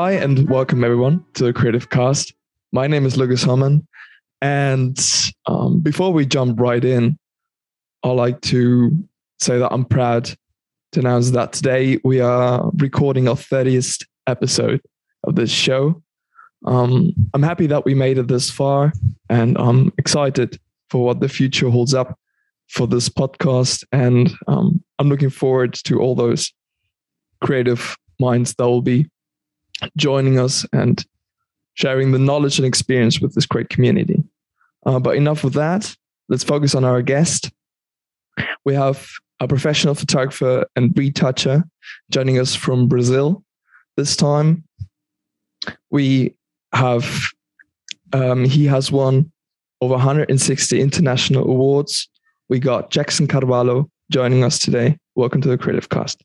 Hi and welcome everyone to the Creative Cast. My name is Lucas Hamann, and before we jump right in, I'd like to say that I'm proud to announce that today we are recording our 30th episode of this show. I'm happy that we made it this far, and I'm excited for what the future holds up for this podcast. And I'm looking forward to all those creative minds that will be joining us and sharing the knowledge and experience with this great community. But enough of that. Let's focus on our guest. We have a professional photographer and retoucher joining us from Brazil this time. We have, he has won over 160 international awards. We got Jackson Carvalho joining us today. Welcome to the Creative Cast.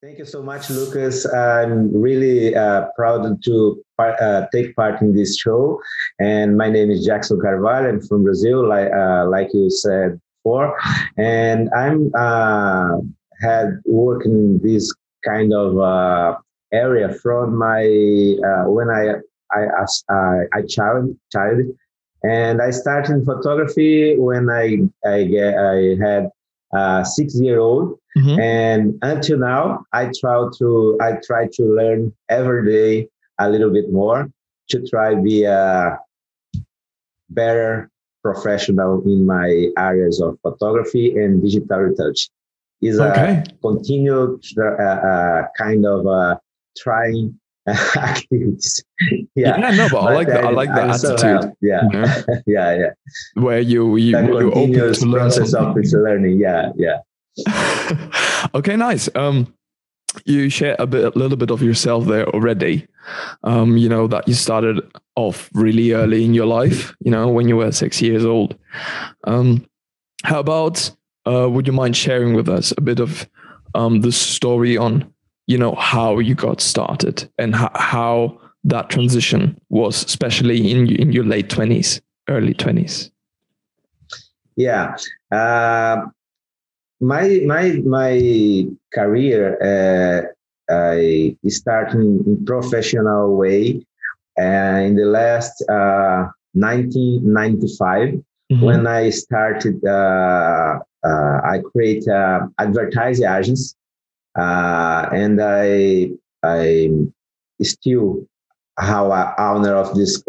Thank you so much, Lucas. I'm really proud to take part in this show. And my name is Jackson Carvalho. I'm from Brazil, like you said before. And I'm had worked in this kind of area from my when I child. And I started in photography when I had 6-year-old. Mm-hmm. And until now, I try to learn every day a little bit more to try to be a better professional in my areas of photography and digital retouch. Is a continued kind of trying activities. Yeah, no, but I like that. I like that attitude. Yeah. Where you open to learn something. Learning. Yeah. Okay, nice. You share a little bit of yourself there already. That you started off really early in your life. When you were 6 years old. How about? Would you mind sharing with us a bit of the story on how you got started and how that transition was, especially in your late 20s, early 20s? Yeah. My career I started in professional way in the last 1995. Mm-hmm. When I started, I create advertising agents, and I still owner of this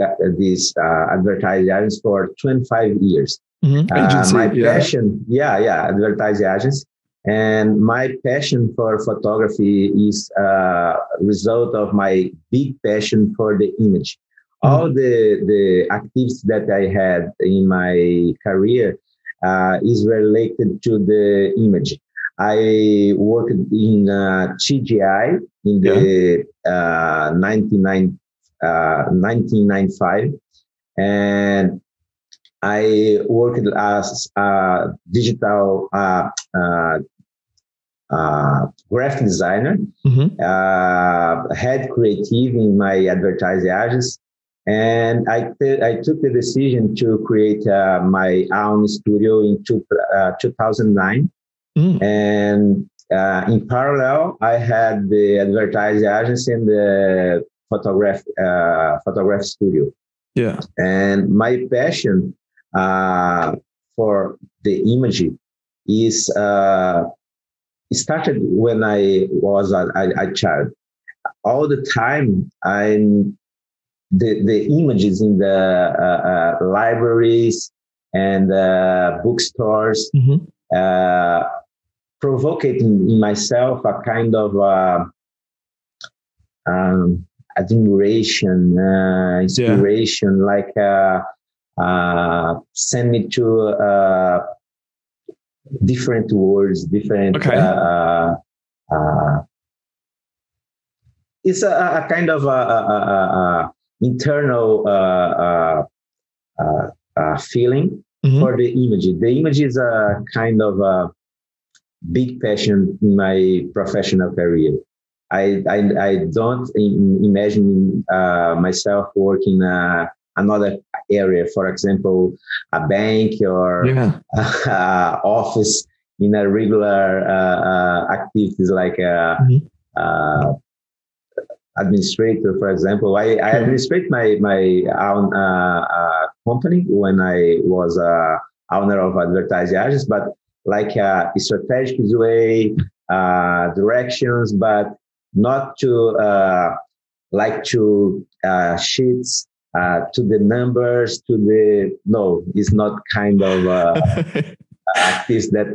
advertising agents for 25 years. Mm-hmm. Agency, my passion, advertising agents, and my passion for photography is a result of my big passion for the image. Mm-hmm. All the activities that I had in my career is related to the image. I worked in CGI in the 1995, and I worked as a digital graphic designer, mm-hmm. Head creative in my advertising agency, and I took the decision to create my own studio in 2009. Mm. And in parallel, I had the advertising agency and the photograph studio. Yeah. And my passion for the image is started when I was a child. All the time, the images in the libraries and bookstores. Mm-hmm. Provoked in myself a kind of admiration, inspiration, like send me to different words, different. Okay. It's a kind of internal feeling, mm-hmm. for the image. The image is a kind of big passion in my professional career. I don't imagine myself working another area, for example, a bank or office in a regular activities like administrator, for example. I administrate my own company when I was owner of advertising agents, but like strategic way, directions, but not to like to sheets, to the numbers, to the, no, it's not kind of activities that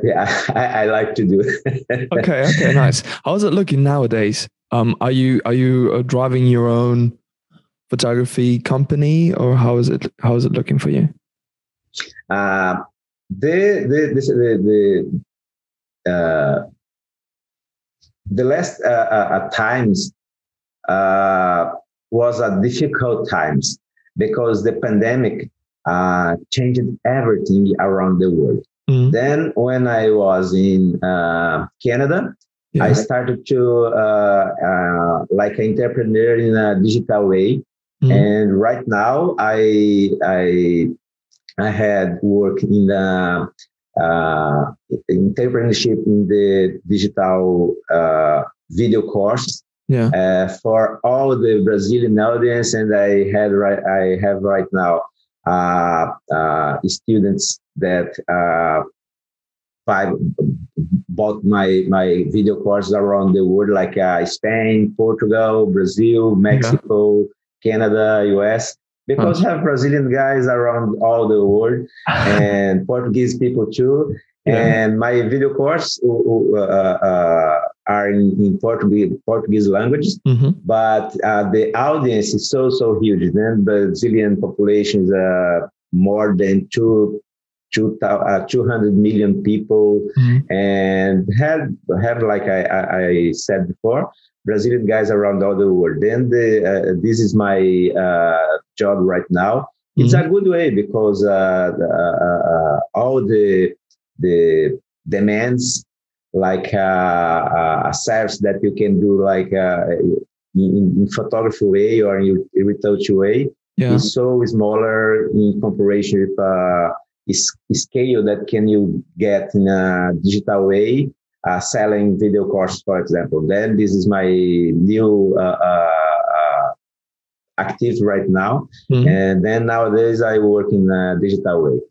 I like to do. Okay, nice. How's it looking nowadays? Are you driving your own photography company, or how is it looking for you? The last times was a difficult times because the pandemic changed everything around the world. Mm-hmm. Then when I was in Canada, yeah, I started to like an entrepreneur in a digital way. Mm-hmm. And right now I had work in the entrepreneurship in the digital video course, yeah, for all the Brazilian audience, and I have right now students that bought my video courses around the world, like Spain, Portugal, Brazil, Mexico, yeah, Canada, US. Because have Brazilian guys around all the world and Portuguese people too. Yeah. And my video course are in Portuguese language, mm-hmm, but the audience is so huge. Then Brazilian population is more than 200 million people, mm-hmm, and have like I said before, Brazilian guys around all the world. Then this is my job right now. It's, mm-hmm, a good way because all the demands, like a service that you can do like in photography way or in retouch way, yeah, is so smaller in comparison with scale that can you get in a digital way. Selling video courses, for example. Then this is my new activity right now. Mm-hmm. And then nowadays I work in a digital way.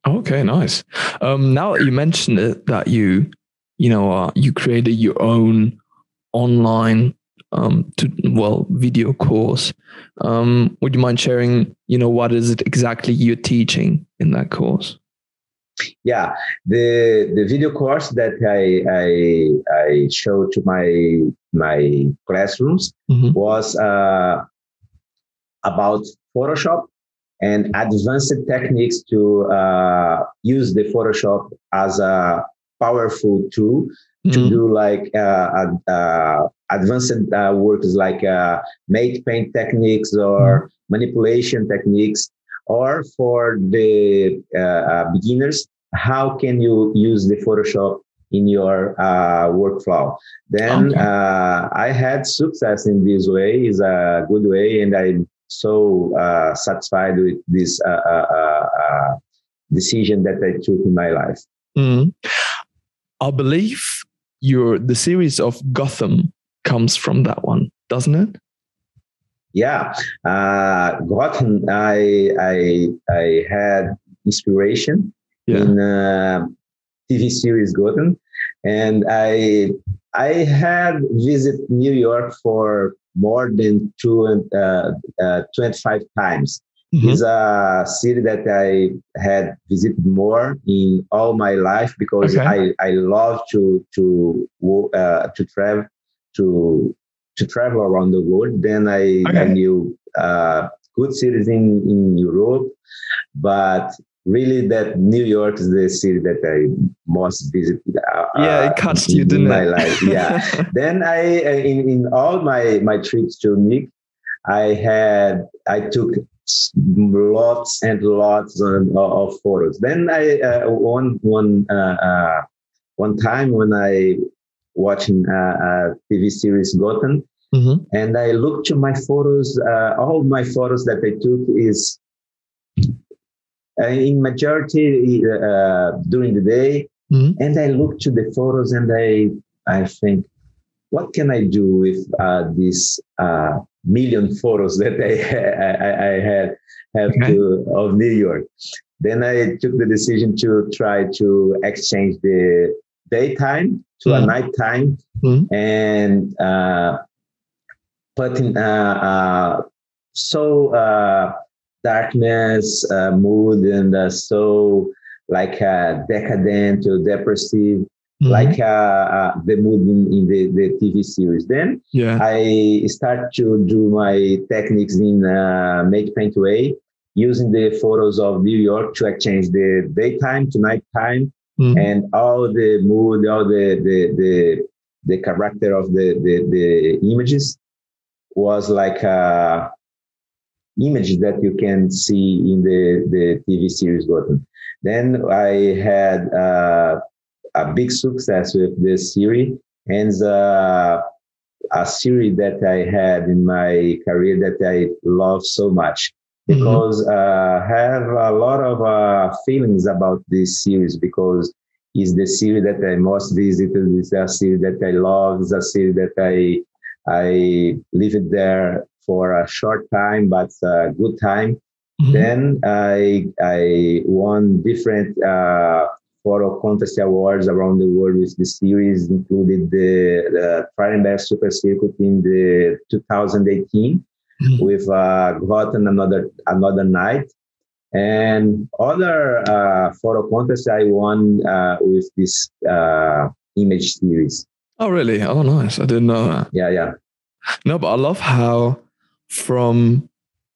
Okay, nice. Now that you mentioned it, that you created your own online video course. Would you mind sharing, what is it exactly you're teaching in that course? Yeah, the video course that I showed to my classrooms, mm-hmm, was about Photoshop and advanced techniques to use the Photoshop as a powerful tool, mm-hmm, to do like advanced works like matte paint techniques or, mm-hmm, manipulation techniques. Or for the beginners, how can you use the Photoshop in your workflow? Then okay, I had success in this way. Is a good way, and I'm so satisfied with this decision that I took in my life. Mm. I believe the series of Gotham comes from that one, doesn't it? Yeah, Gotham. I had inspiration, yeah, in TV series Gotham, and I had visited New York for more than 25 times. Mm-hmm. It's a city that I had visited more in all my life because, okay, I love to travel to travel around the world. Then I knew good cities in Europe, but really that New York is the city that I most visited. It cuts you, didn't my it? life. Yeah. Then in all my trips to Nick, I took lots and lots of photos. Then one time when I watching TV series Gotham, mm-hmm, and I looked to my photos. All my photos that I took is in majority during the day, mm-hmm, and I looked to the photos and I think, what can I do with these million photos that I have of New York? Then I took the decision to try to exchange the daytime to a nighttime, and put in darkness, mood, and so like decadent or depressive, like the mood in the TV series. Then I start to do my techniques in Make Paint Way, using the photos of New York to exchange the daytime to nighttime, and all the mood, all the character of the images was like images that you can see in the TV series Gotham. Then I had a big success with this series, and a series that I had in my career that I love so much, because I have a lot of feelings about this series, because it's the series that I most visited, it's a series that I love, it's a series that I lived there for a short time, but a good time. Then I won different photo contest awards around the world with the series, included the Traidenberg Super Circuit in the 2018 with Gotham another night, and other photo contests I won with this image series. Oh, really? Oh, nice. I didn't know that. Yeah. No, but I love how from,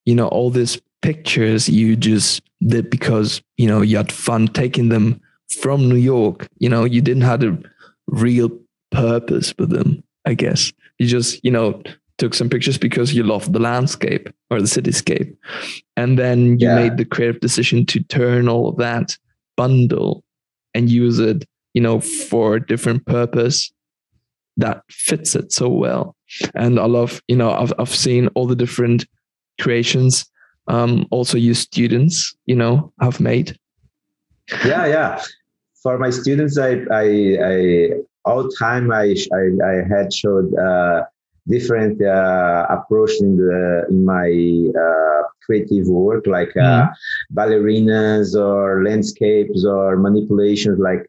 all these pictures you just did because, you had fun taking them from New York. You didn't have a real purpose with them, I guess. You just, took some pictures because you loved the landscape or the cityscape. And then you made the creative decision to turn all of that bundle and use it, for a different purpose that fits it so well. And I love, I've seen all the different creations also you students, have made. Yeah. For my students, I all time I had showed different approach in my creative work, like ballerinas or landscapes or manipulations like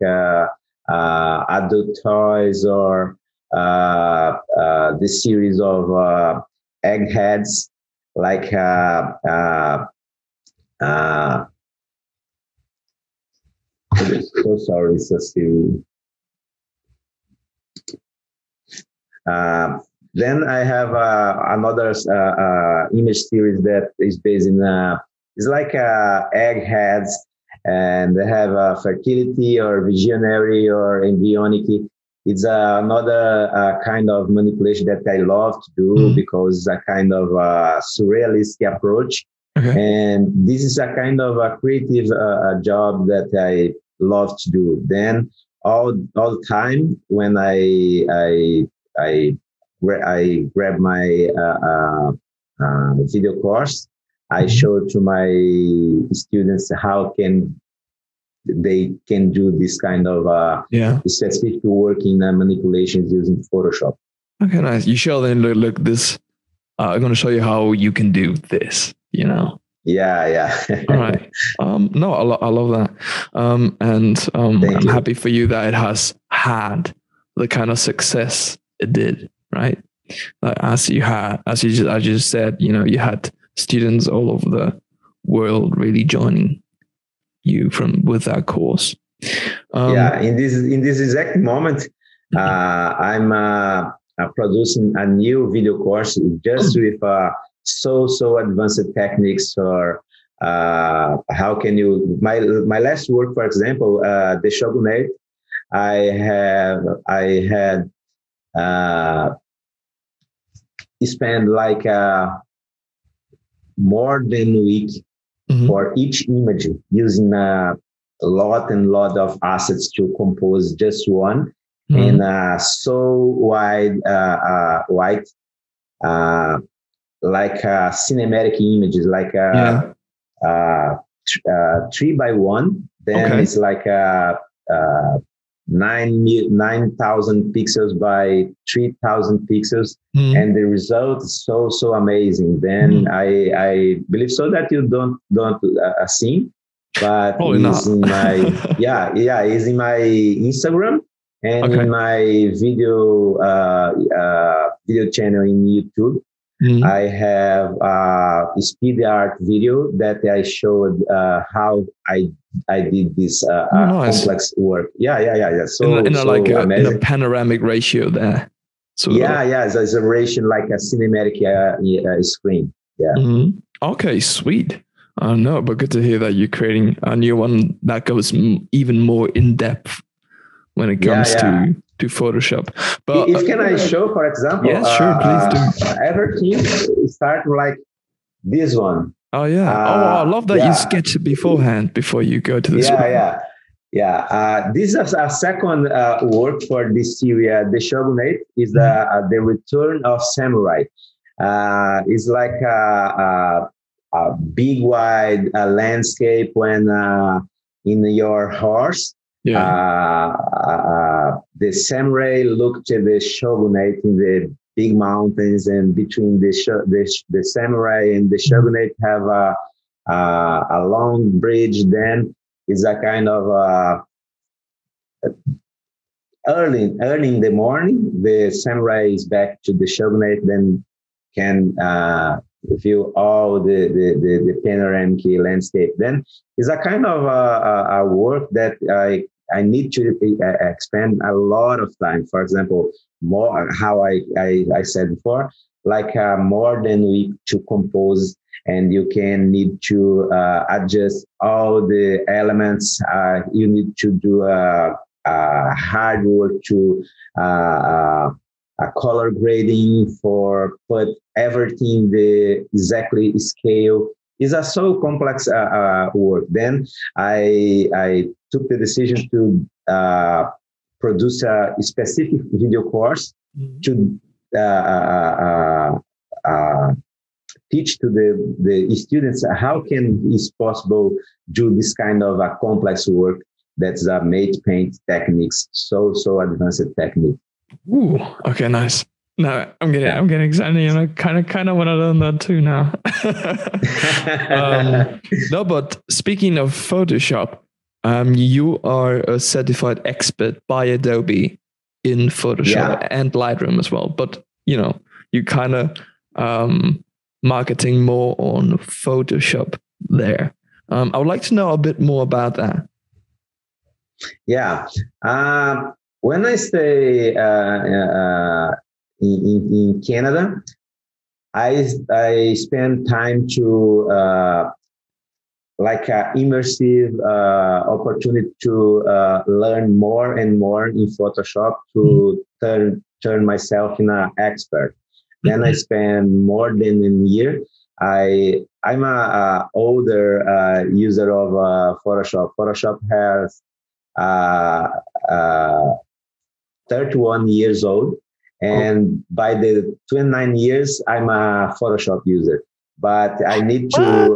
adult toys or this series of eggheads, like so sorry, Cecily. Then I have another image series that is based in it's like eggheads, and they have fertility or visionary or embryonic. It's another kind of manipulation that I love to do because it's a kind of surrealistic approach. And this is a kind of a creative job that I love to do. Then all the time when I grab my video course, I show to my students how they can do this kind of specific work in manipulations using Photoshop. Okay, nice. You show them, look this. I'm going to show you how you can do this. Yeah. All right. No, I love that. And I'm happy for you that it has had the kind of success it did. Right. Like as you just said, you had students all over the world really joining you with that course. In this exact moment, I'm producing a new video course just with so advanced techniques, or how can you my last work, for example, the Shogunate, I had spent like more than a week for each image, using a lot of assets to compose just one, and so wide, like cinematic images, like 3x1. Then it's like 9,000 pixels by 3,000 pixels, and the result is so amazing. Then I believe so that you don't see, but Probably it's not. in my it's in my Instagram and Okay. in my video channel in YouTube. I have a speed art video that I showed how I did this Nice. complex work. Yeah. In a like So in a amazing. panoramic ratio there, sort of. Yeah. It's a ration like a cinematic screen. Yeah. Okay, sweet. No, but good to hear that you're creating a new one that goes even more in depth when it comes to Photoshop. But if can I show, for example, yes, sure, please do. everything start like this one. Oh yeah. I love that you sketch it beforehand before you go to the screen. This is a second work for this series. The Shogunate is the return of samurai. It's like a big wide landscape when in your horse. The samurai looked at the shogunate in the big mountains, and between the samurai and the shogunate have a long bridge. Then it's a kind of early in the morning, the samurai is back to the shogunate, then can view all the panoramic landscape. Then it's a kind of a work that I need to expand a lot of time. For example, more how I said before, like more than week to compose, and you can need to adjust all the elements. You need to do hard work to color grading for put everything the exactly scale. Is a so complex work. Then I took the decision to produce a specific video course to teach to the students how can is possible do this kind of a complex work that's a made paint techniques, so advanced technique. Ooh, okay, nice. No, I'm getting excited. You know, kind of want to learn that too now. No, but speaking of Photoshop, you are a certified expert by Adobe in Photoshop and Lightroom as well. But you know, you kind of marketing more on Photoshop there. I would like to know a bit more about that. Yeah. When I stay in Canada, I spend time to like an immersive opportunity to learn more and more in Photoshop to turn myself in an expert. Then I spend more than a year. I'm a older user of Photoshop. Photoshop has 31 years old, and by the 29 years, I'm a Photoshop user. But I need to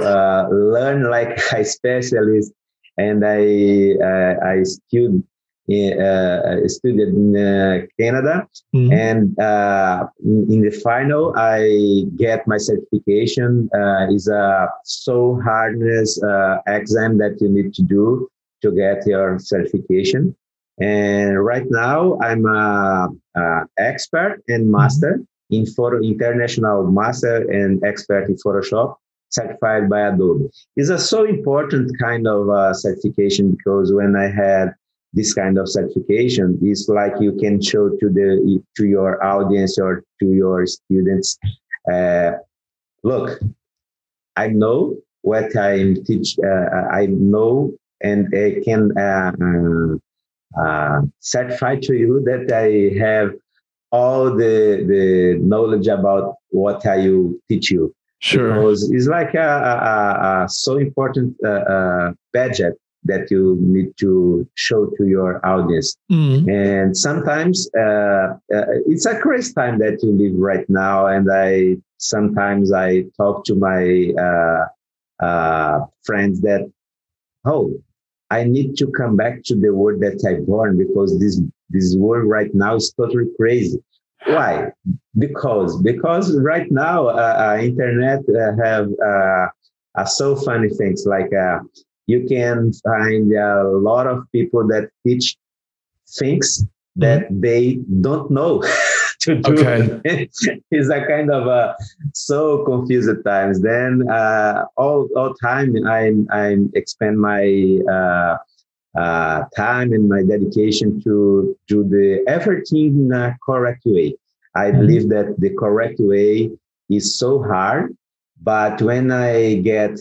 learn like a specialist, and I studied in Canada, and in the final, I get my certification. Is a so hardness exam that you need to do to get your certification. And right now, I'm a expert and master in photo, international master and expert in Photoshop, certified by Adobe. It's a so important kind of certification, because when I had this kind of certification, it's like you can show to your audience or to your students, look, I know what I teach. I know, and I can certify to you that I have all the knowledge about what I will teach you. Sure. Because it's like a so important budget that you need to show to your audience. And sometimes it's a crazy time that you live right now. And sometimes I talk to my friends that, oh, I need to come back to the word that I born, because this word right now is totally crazy. Why? Because right now internet have so funny things, like you can find a lot of people that teach things that they don't know to do. Okay. It's a kind of so confused at times. Then all time I'm expend my time and my dedication to do the everything in a correct way. I believe that the correct way is so hard, but when I get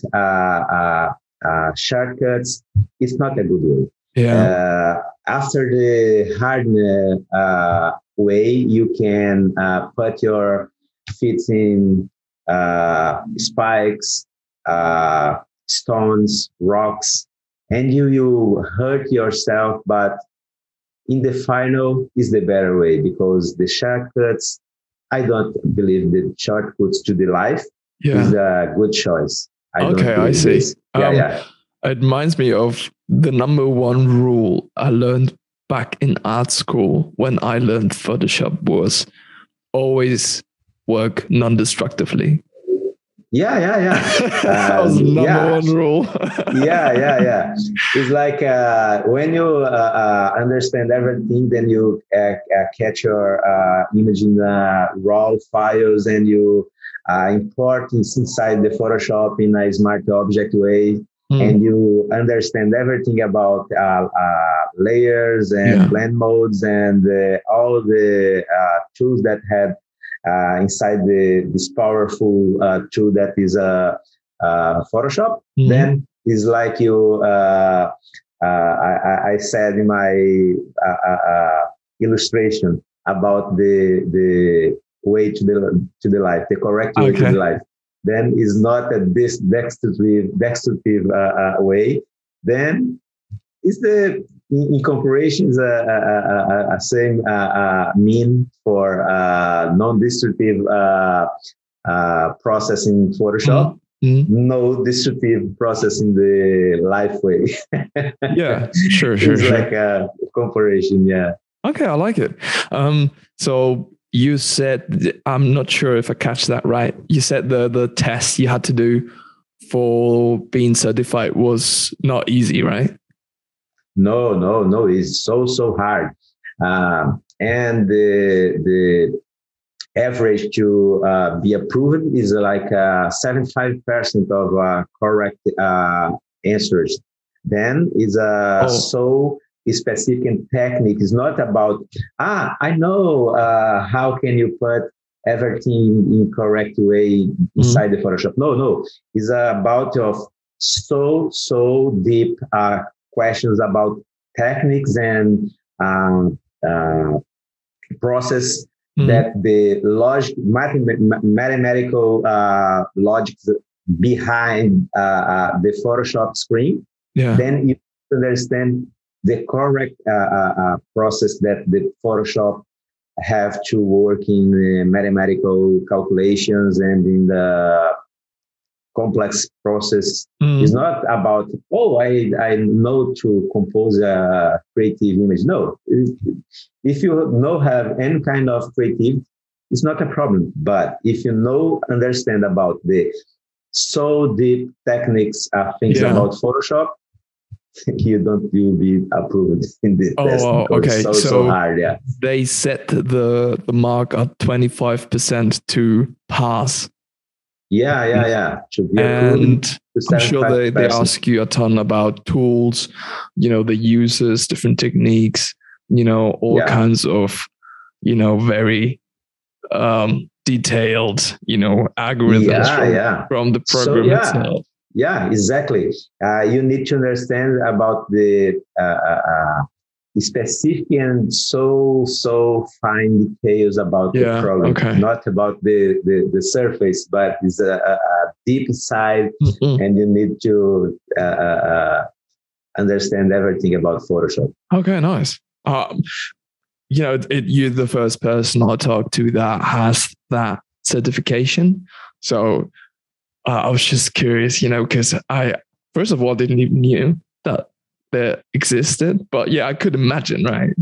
shortcuts, it's not a good way. Yeah. After the hard way, you can put your feet in spikes, stones, rocks, and you hurt yourself. But in the final is the better way, because the shortcuts, I don't believe the shortcuts to the life is a good choice. I see. It reminds me of the number one rule I learned back in art school when I learned Photoshop was always work non-destructively. That was the number one rule. It's like when you understand everything, then you catch your image in raw files, and you import inside the Photoshop in a smart object way, and you understand everything about layers and blend modes and all the tools that have inside this powerful tool that is Photoshop. Then it's like you, I said in my illustration about the way to the life, the correct way to the life. Then is not this destructive way. Then is the in comparison is a same mean for non-destructive process in Photoshop. No destructive process in the life way. Sure. Like a comparison. Okay, I like it. So you said, I'm not sure if I catch that right. You said the test you had to do for being certified was not easy, right? No. It's so hard. And the average to be approved is like 75% of correct answers. Then is so specific and technique. It's not about I know how can you put everything in correct way inside the Photoshop. No, it's about of so deep questions about techniques and process that the logic, mathematical logic behind the Photoshop screen. Then you understand the correct process that the Photoshop have to work in mathematical calculations and in the complex process. It's not about, I know to compose a creative image. No, if you have any kind of creative, it's not a problem. But if you understand about the so deep techniques, things about Photoshop, you'll be approved in the test. Okay. So hard, They set the mark at 25% to pass. Should be and I'm sure they ask you a ton about tools, the users, different techniques, all kinds of, very detailed, algorithms from the program itself. Yeah, exactly. You need to understand about the specific and so fine details about the program, not about the surface, but it's a deep side, and you need to understand everything about Photoshop. Okay, nice. You're the first person I talked to that has that certification. So I was just curious, because I, first of all, didn't even knew that that existed, but yeah, I could imagine, right?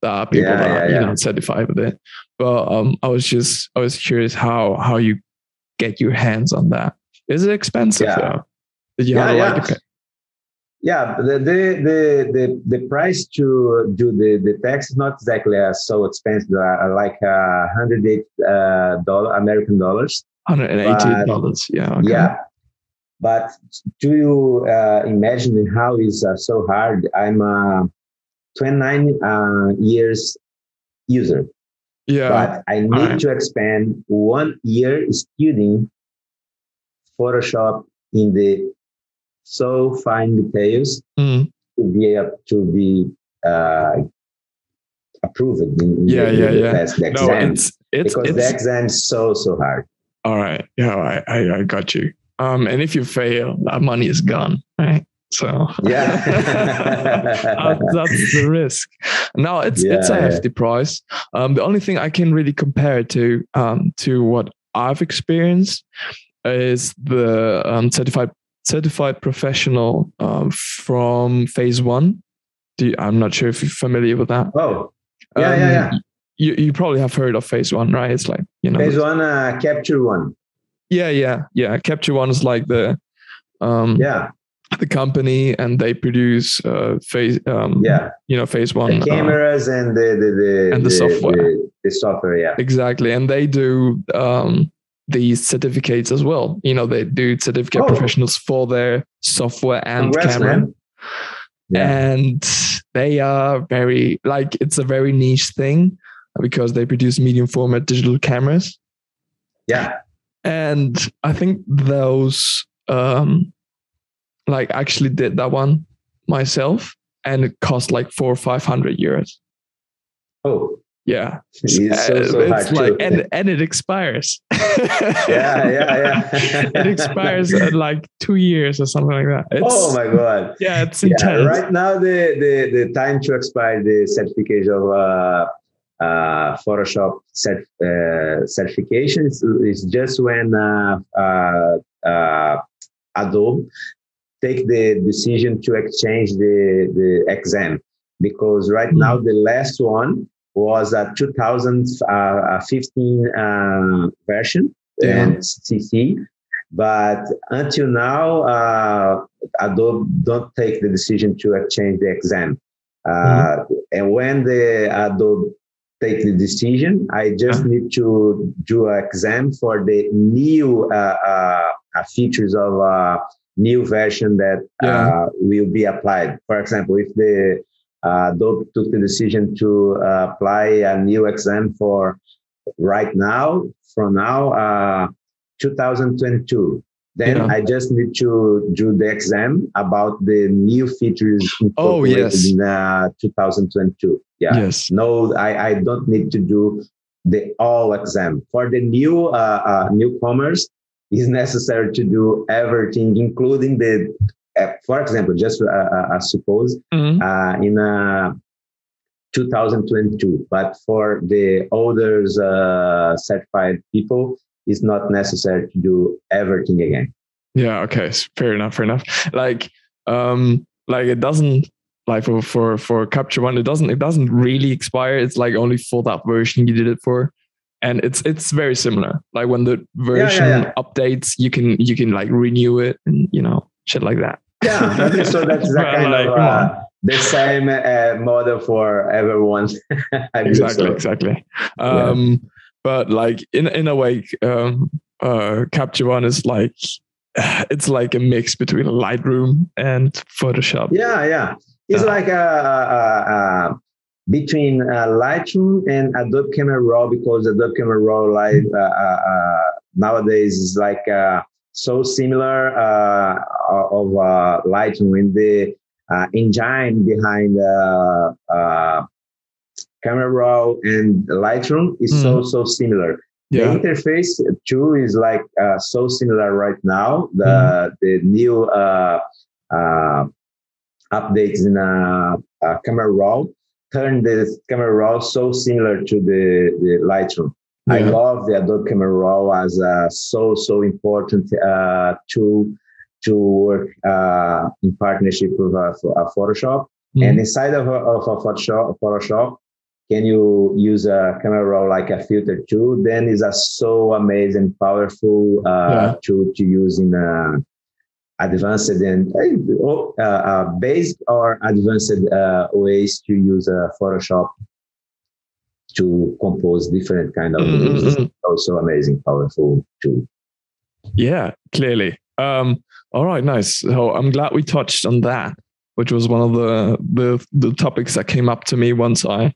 There are people that are certified with it. But I was curious how you get your hands on that. Is it expensive though? Did you have like a Yeah, the price to do the tax is not exactly so expensive, like $108 American dollars. $180. Yeah. Okay. Yeah, but do you imagine how it's so hard? I'm a 29 years user. Yeah, but I need to expand 1 year studying Photoshop in the so fine details to be able to be approved in the test, the exam. Because the exam is so hard. All right. Yeah, I got you. And if you fail, that money is gone, right? So yeah, that's the risk. Now it's a hefty price. The only thing I can really compare it to what I've experienced is the certified professional from Phase One. I'm not sure if you're familiar with that. Oh, yeah. You probably have heard of Phase One, right? It's like Phase One, Capture One. Yeah. Capture One is like the the company, and they produce Phase Phase One, the cameras and the software. The software, yeah. Exactly, and they do these certificates as well. They do certificate professionals for their software and camera. Man. Yeah. And they are very it's a very niche thing because they produce medium format digital cameras. Yeah. And I think those actually did that one myself, and it cost like 400 or 500 euros. Oh. Yeah. It's so hard and it expires. Yeah. It expires at like 2 years or something like that. Oh my God. Yeah, it's intense. Right now the time to expire the certificate of Photoshop certification is just when Adobe take the decision to exchange the exam, because right now the last one was a 2015 version and CC, but until now Adobe don't take the decision to exchange the exam. And when the Adobe take the decision, I just need to do an exam for the new features of new version that will be applied. For example, if the Adobe took the decision to apply a new exam for from now, 2022, then I just need to do the exam about the new features incorporated in 2022. Yeah. Yes. No, I don't need to do the all exam. For the new newcomers, it's necessary to do everything, including the, for example, just suppose in 2022. But for the older certified people, it's not necessary to do everything again. Yeah. Okay. Fair enough. Like it doesn't, like for Capture One, it doesn't really expire. It's like only for that version you did it for, and it's very similar. Like when the version updates, you can like renew it and shit like that. Yeah, so that's the kind of the same model for everyone. Exactly. But like in a way, Capture One is like it's like a mix between Lightroom and Photoshop. Yeah. It's like between Lightroom and Adobe Camera Raw, because Adobe Camera Raw nowadays is like so similar of Lightroom, and the engine behind Camera Raw and Lightroom is so similar. Yeah. The interface too is like so similar right now. The new updates in Camera Raw turn the Camera Raw so similar to the Lightroom. Yeah. I love the Adobe Camera Raw as a so important tool to work in partnership with a Photoshop. And inside of a Photoshop, can you use a camera raw like a filter tool? Then it's a so amazing, powerful tool to use in advanced and basic or advanced ways to use Photoshop to compose different kind of images. Also amazing, powerful tool. Yeah, clearly. All right, nice. So I'm glad we touched on that, which was one of the topics that came up to me once I,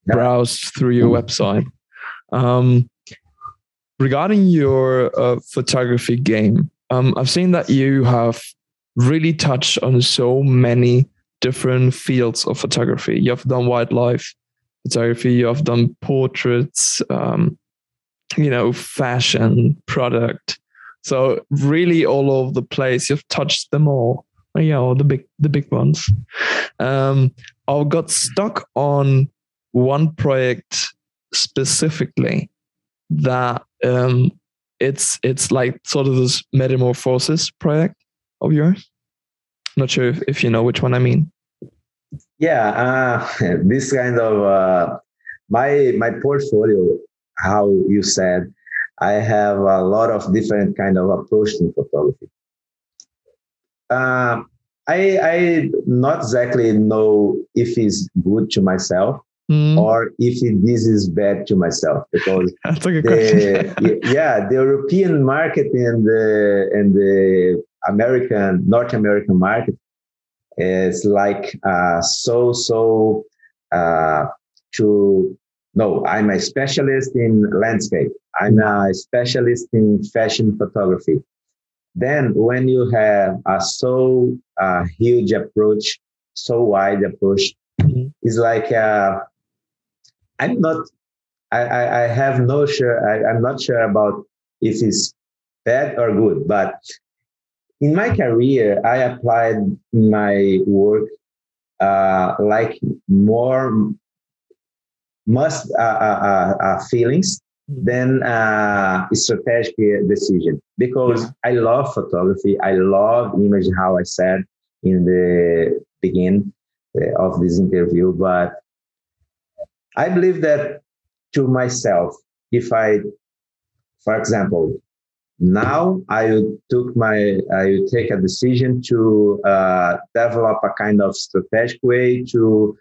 browsed through your website. Regarding your photography game, I've seen that you have really touched on so many different fields of photography. You have done wildlife photography, you have done portraits, fashion, product. So really all over the place. You've touched them all. All the big ones. I got stuck on one project specifically that it's like sort of this metamorphosis project of yours. Not sure if you know which one I mean. Yeah, this kind of my portfolio, how you said, I have a lot of different kind of approach to photography. I not exactly know if it's good to myself or if this is bad to myself, because that's a good question. The European market and the North American market is like I'm a specialist in landscape. I'm a specialist in fashion photography. Then when you have a huge approach, so wide approach, it's like I'm not sure about if it's bad or good. But in my career, I applied my work like more feelings than strategic decision, because I love photography. I love image, how I said in the beginning of this interview. But I believe that to myself, if I, for example, now I would take a decision to develop a kind of strategic way to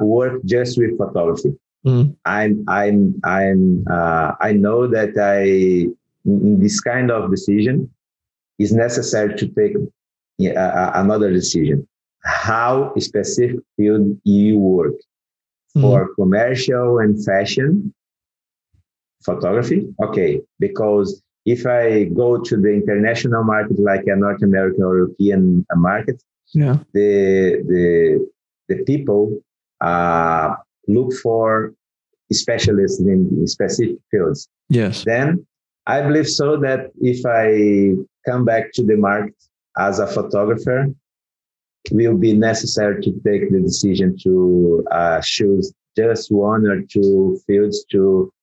work just with photography. I know that in this kind of decision is necessary to take another decision. How specific field you work for commercial and fashion photography? Okay, because if I go to the international market, like a North American or European market, the people look for specialists in specific fields. Yes. Then I believe so that if I come back to the market as a photographer, it will be necessary to take the decision to choose just one or two fields to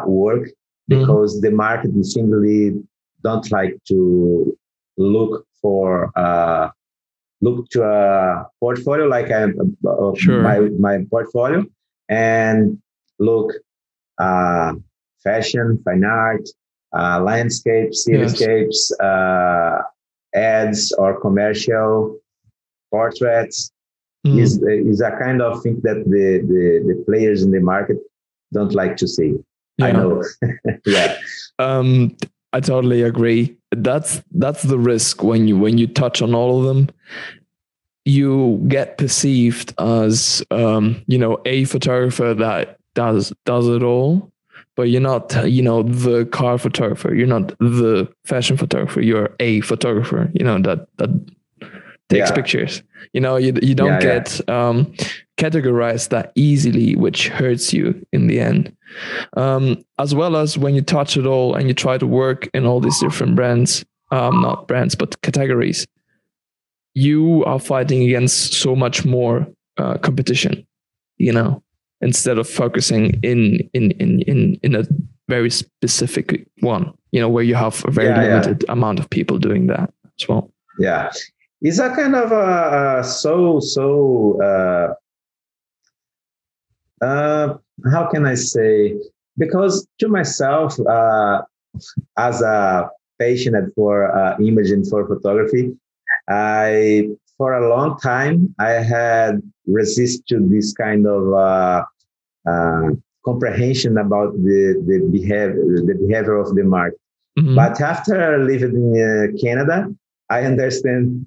work, because the market simply don't like to look to a portfolio like my portfolio, and look fashion, fine art, landscapes, cityscapes, ads or commercial portraits. Is a kind of thing that the players in the market don't like to see. I know. I totally agree. That's the risk when you touch on all of them. You get perceived as a photographer that does it all, but you're not the car photographer. You're not the fashion photographer. You're a photographer. That takes pictures. You don't get categorized that easily, which hurts you in the end. As well as when you touch it all and you try to work in all these different brands, not brands, but categories, you are fighting against so much more competition, instead of focusing in a very specific one, where you have a very limited amount of people doing that as well. Yeah. It's a kind of how can I say? Because to myself, as a passionate for imaging, for photography, for a long time I had resisted to this kind of comprehension about the behavior of the market. Mm-hmm. But after living in Canada, I understand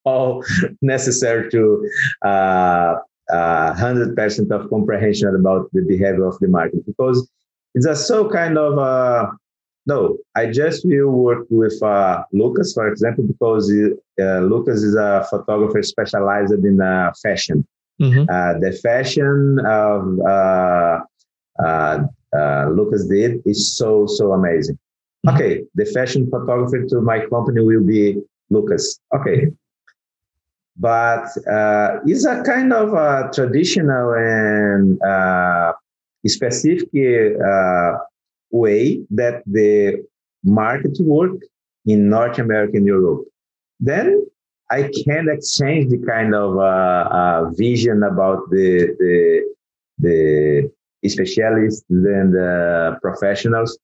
all necessary to 100% of comprehension about the behavior of the market, because it's a so kind of no. I just will work with Lucas, for example, because Lucas is a photographer specialized in fashion. Mm-hmm. The fashion of Lucas did is so amazing. Mm-hmm. Okay, the fashion photographer to my company will be Lucas. Okay. But it's a kind of traditional and specific way that the market work in North America and Europe. Then I can exchange the kind of vision about the specialists and the professionals.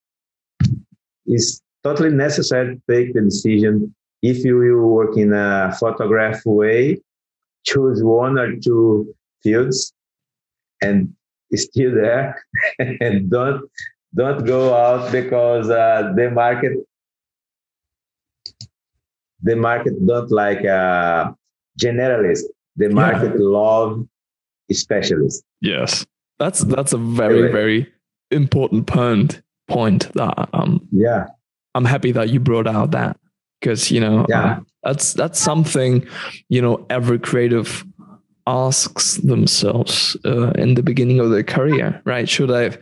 It's totally necessary to take the decision. If you will work in a photograph way, choose one or two fields and still there, and don't go out, because the market don't like generalists. The market love specialists. Yes, that's a very important point that I'm happy that you brought out that. Because, that's something, every creative asks themselves in the beginning of their career, right? Should I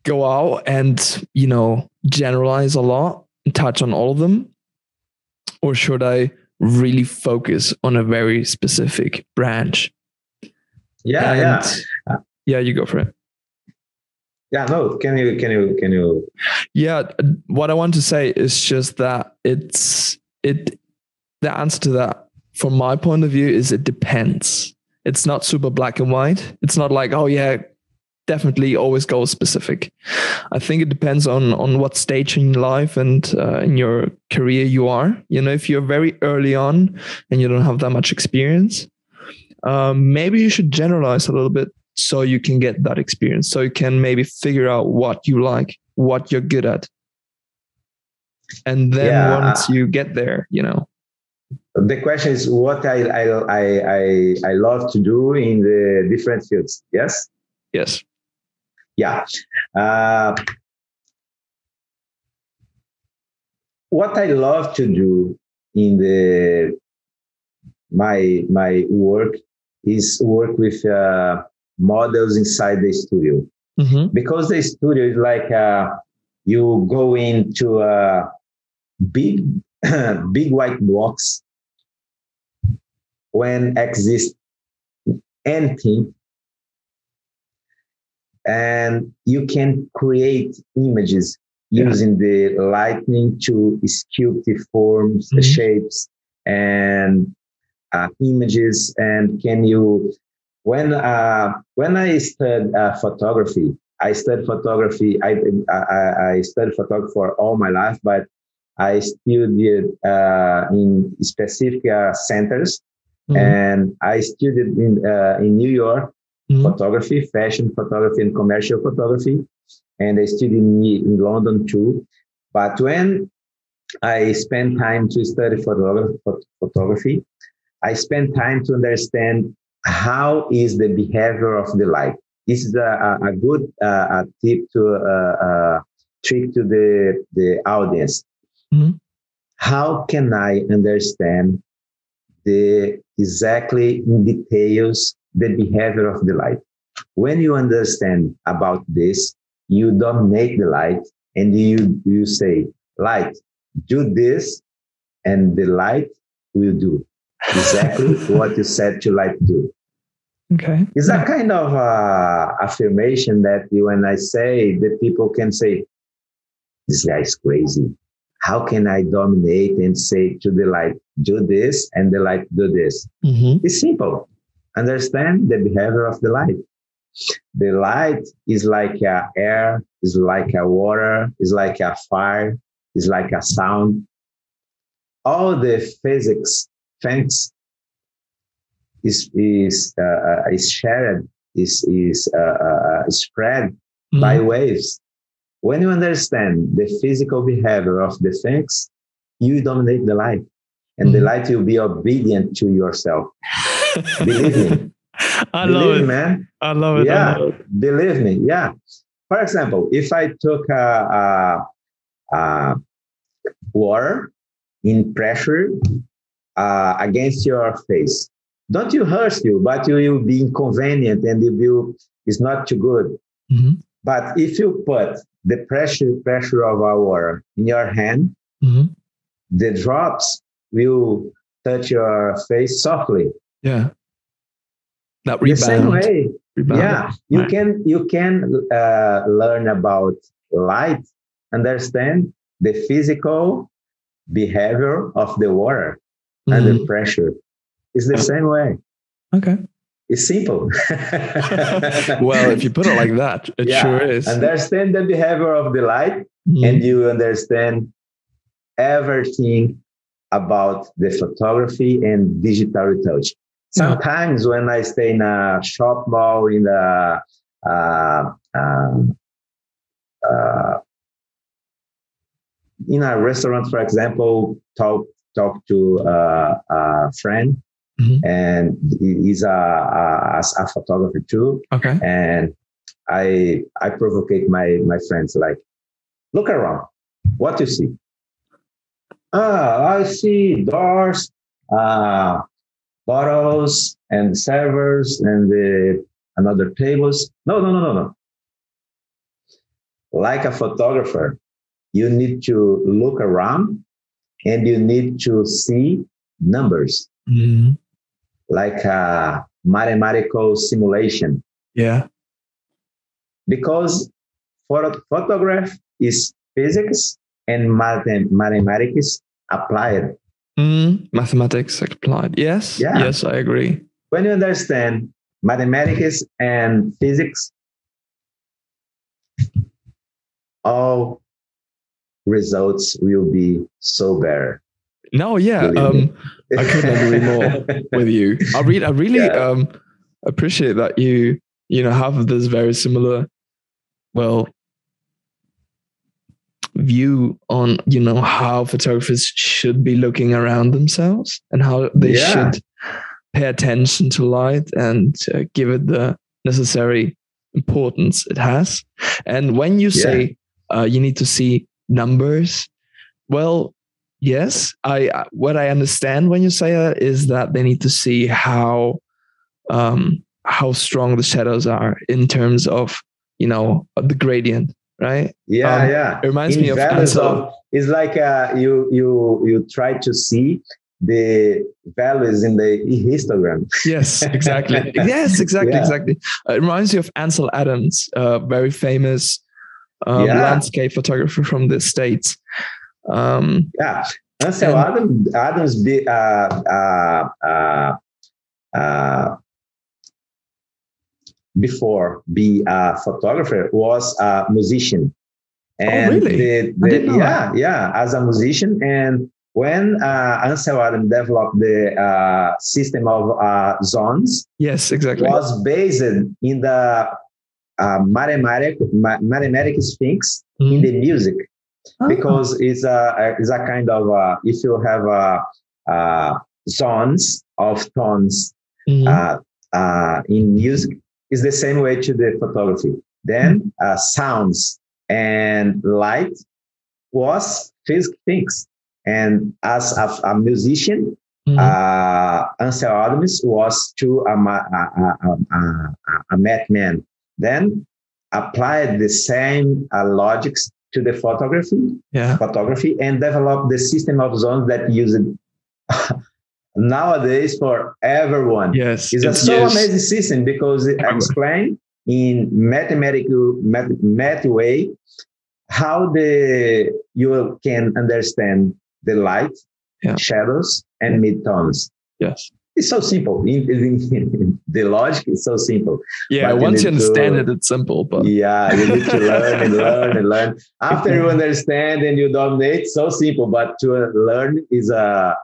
go out and, generalize a lot and touch on all of them? Or should I really focus on a very specific branch? Yeah, you go for it. Yeah, no, can you? Yeah, what I want to say is just that the answer to that, from my point of view, is it depends. It's not super black and white. It's not like, oh yeah, definitely always go specific. I think it depends on what stage in life and in your career you are. If you're very early on and you don't have that much experience, maybe you should generalize a little bit, so you can get that experience, so you can maybe figure out what you like, what you're good at. And then once you get there, The question is what I love to do in the different fields. Yes? Yes. Yeah. What I love to do in my work is work with models inside the studio. Mm-hmm. Because the studio is like you go into a big white box when exists anything, and you can create images using the lightning to sculpt the forms, the shapes, and images. And when I studied photography, I studied photography for all my life, but I studied in specific centers, and I studied in New York photography, fashion photography, and commercial photography, and I studied in London too. But when I spent time to study photography, I spent time to understand how is the behavior of the light. This is a good tip to trick to the audience. Mm-hmm. How can I understand exactly in details the behavior of the light? When you understand about this, you dominate the light, and you say, light, do this, and the light will do exactly what you said to light do. Okay. It's a kind of affirmation that when I say, that people can say, this guy is crazy. How can I dominate and say to the light, do this, and the light do this? Mm-hmm. It's simple. Understand the behavior of the light. The light is like air, is like a water, is like a fire, is like a sound. All the physics things is shared, is spread by waves. When you understand the physical behavior of the things, you dominate the light, and the light will be obedient to yourself. Believe me. I love it, man. I love it. Yeah, I love it. believe me. Yeah. For example, if I took water in pressure against your face, don't you hurt you, but you will be inconvenient and it's not too good. Mm-hmm. But if you put the pressure of our water in your hand, the drops will touch your face softly. Yeah. That rebound. The same way. Rebound. Yeah. You can learn about light, understand the physical behavior of the water and the pressure. It's the same way. Okay. It's simple. Well, if you put it like that, it sure is. Understand the behavior of the light, and you understand everything about the photography and digital retouch. Sometimes when I stay in a shop mall, in the in a restaurant, for example, talk to a friend, and he's a photographer too. Okay. And I provocate my friends, like, look around, what you see? I see doors, bottles, and servers, and another tables. No. Like a photographer, you need to look around and you need to see numbers, like a mathematical simulation. Yeah. Because photograph is physics and mathematics applied. Mathematics applied. Yes. Yeah. Yes, I agree. When you understand mathematics and physics, all results will be so better. No, yeah. I couldn't agree more with you. I really appreciate that you have this very similar, view on how photographers should be looking around themselves and how they should pay attention to light and give it the necessary importance it has. And when you say you need to see numbers, well, yes, what I understand when you say that is that they need to see how strong the shadows are in terms of the gradient, right? It reminds me of Ansel. It's like you try to see the values in the histogram. Yes, exactly. Exactly. It reminds me of Ansel Adams, very famous landscape photographer from the States. Ansel Adams before be a photographer was a musician. And really? As a musician. And when Ansel Adams developed the system of zones, yes, exactly, was based in the mathematic sphinx in the music, because it's a kind of if you have zones of tones in music, is the same way to the photography. Then sounds and light was physics things. And as a musician, Ansel Adams was to a math man. Then applied the same logics to the photography, and developed the system of zones that used nowadays for everyone. Yes, It's a it's so used amazing system because it everywhere. explains in math way how you can understand the light, shadows, and midtones. Yes. It's so simple. The logic is so simple. Yeah, but once you understand it, it's simple. But yeah, you need to learn and learn and learn. After you understand and you dominate, so simple. But to learn is a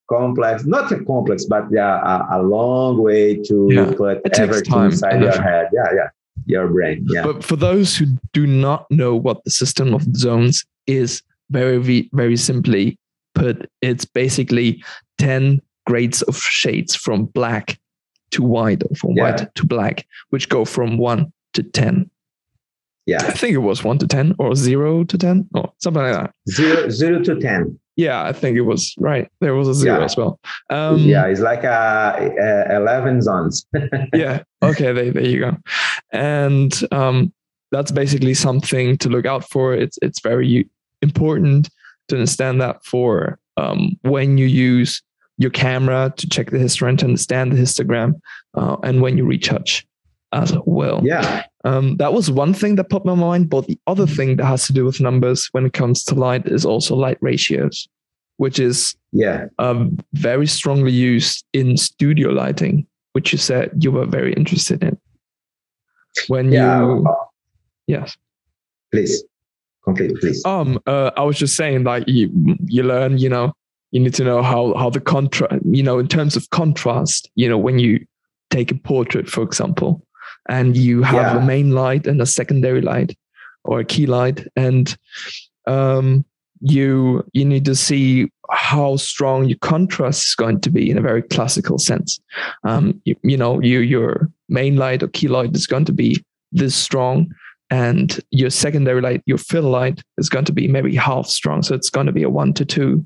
complex, not a complex, but a long way to put everything inside your head. Yeah, your brain. Yeah. But for those who do not know what the system of zones is, very, very simply put, it's basically 10 grades of shades from black to white, or from white to black, which go from 1 to 10. Yeah. I think it was 1 to 10 or 0 to 10 or something like that. 0 to 10. Yeah, I think it was right. There was a 0 as well. It's like 11 zones. Yeah. Okay. There you go. And that's basically something to look out for. It's very important to understand that for when you use your camera to check the histogram and to understand the histogram, and when you retouch as well. Yeah. That was one thing that popped in my mind, but the other thing that has to do with numbers when it comes to light is also light ratios, which is very strongly used in studio lighting, which you said you were very interested in. When yes. Please. Complete, please. I was just saying, like, you learn, you need to know how the contrast, in terms of contrast, when you take a portrait, for example, and you have a main light and a secondary light or a key light, and you need to see how strong your contrast is going to be in a very classical sense. Your main light or key light is going to be this strong, and your secondary light, your fill light, is going to be maybe half strong. So it's going to be a 1:2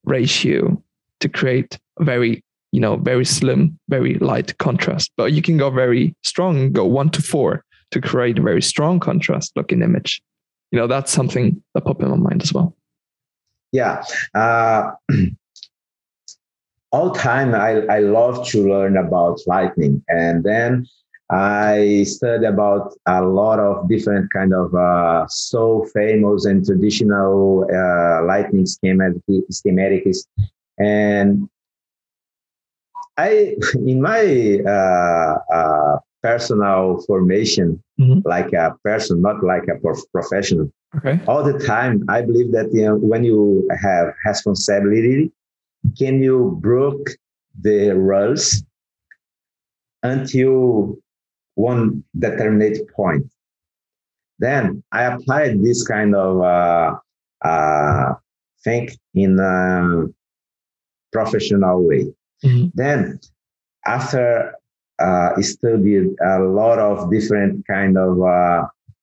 ratio to create a very, very slim, very light contrast. But you can go very strong and go 1:4 to create a very strong contrast looking image. That's something that popped in my mind as well. Yeah. All time, I love to learn about lighting. And then I studied about a lot of different kind of so famous and traditional lighting schematics. And in my personal formation, like a person, not like a professional, all the time, I believe that when you have responsibility, can you break the rules until one determined point? Then I applied this kind of thing in a professional way. Then after studied a lot of different kind of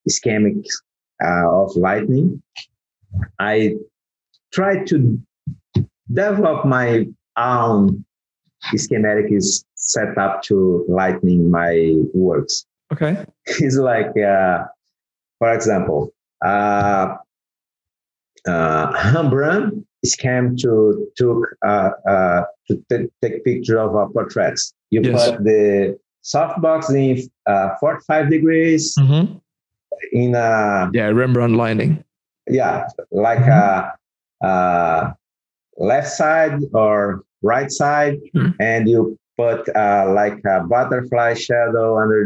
schematics of lighting, I tried to develop my own schematic is set up to lighting my works. Okay. It's like, for example, Rembrandt came to take picture of portraits. You put the softbox in 45 degrees in Rembrandt lining. Yeah, like left side or right side, and you put like a butterfly shadow under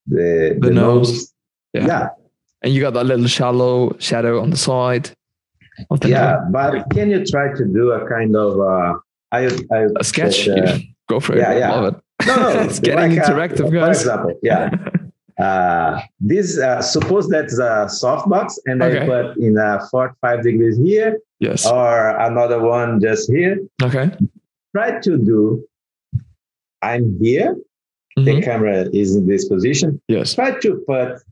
the nose. Yeah. And you got that little shallow shadow on the side. But can you try to do a kind of a sketch? Go for it. Yeah. Love it. No, it's getting like interactive, guys. For example, this suppose that's a softbox, and I put in 45 degrees here. Yes. Or another one just here. Okay. Try to do. I'm here. The camera is in this position. Yes. Try to put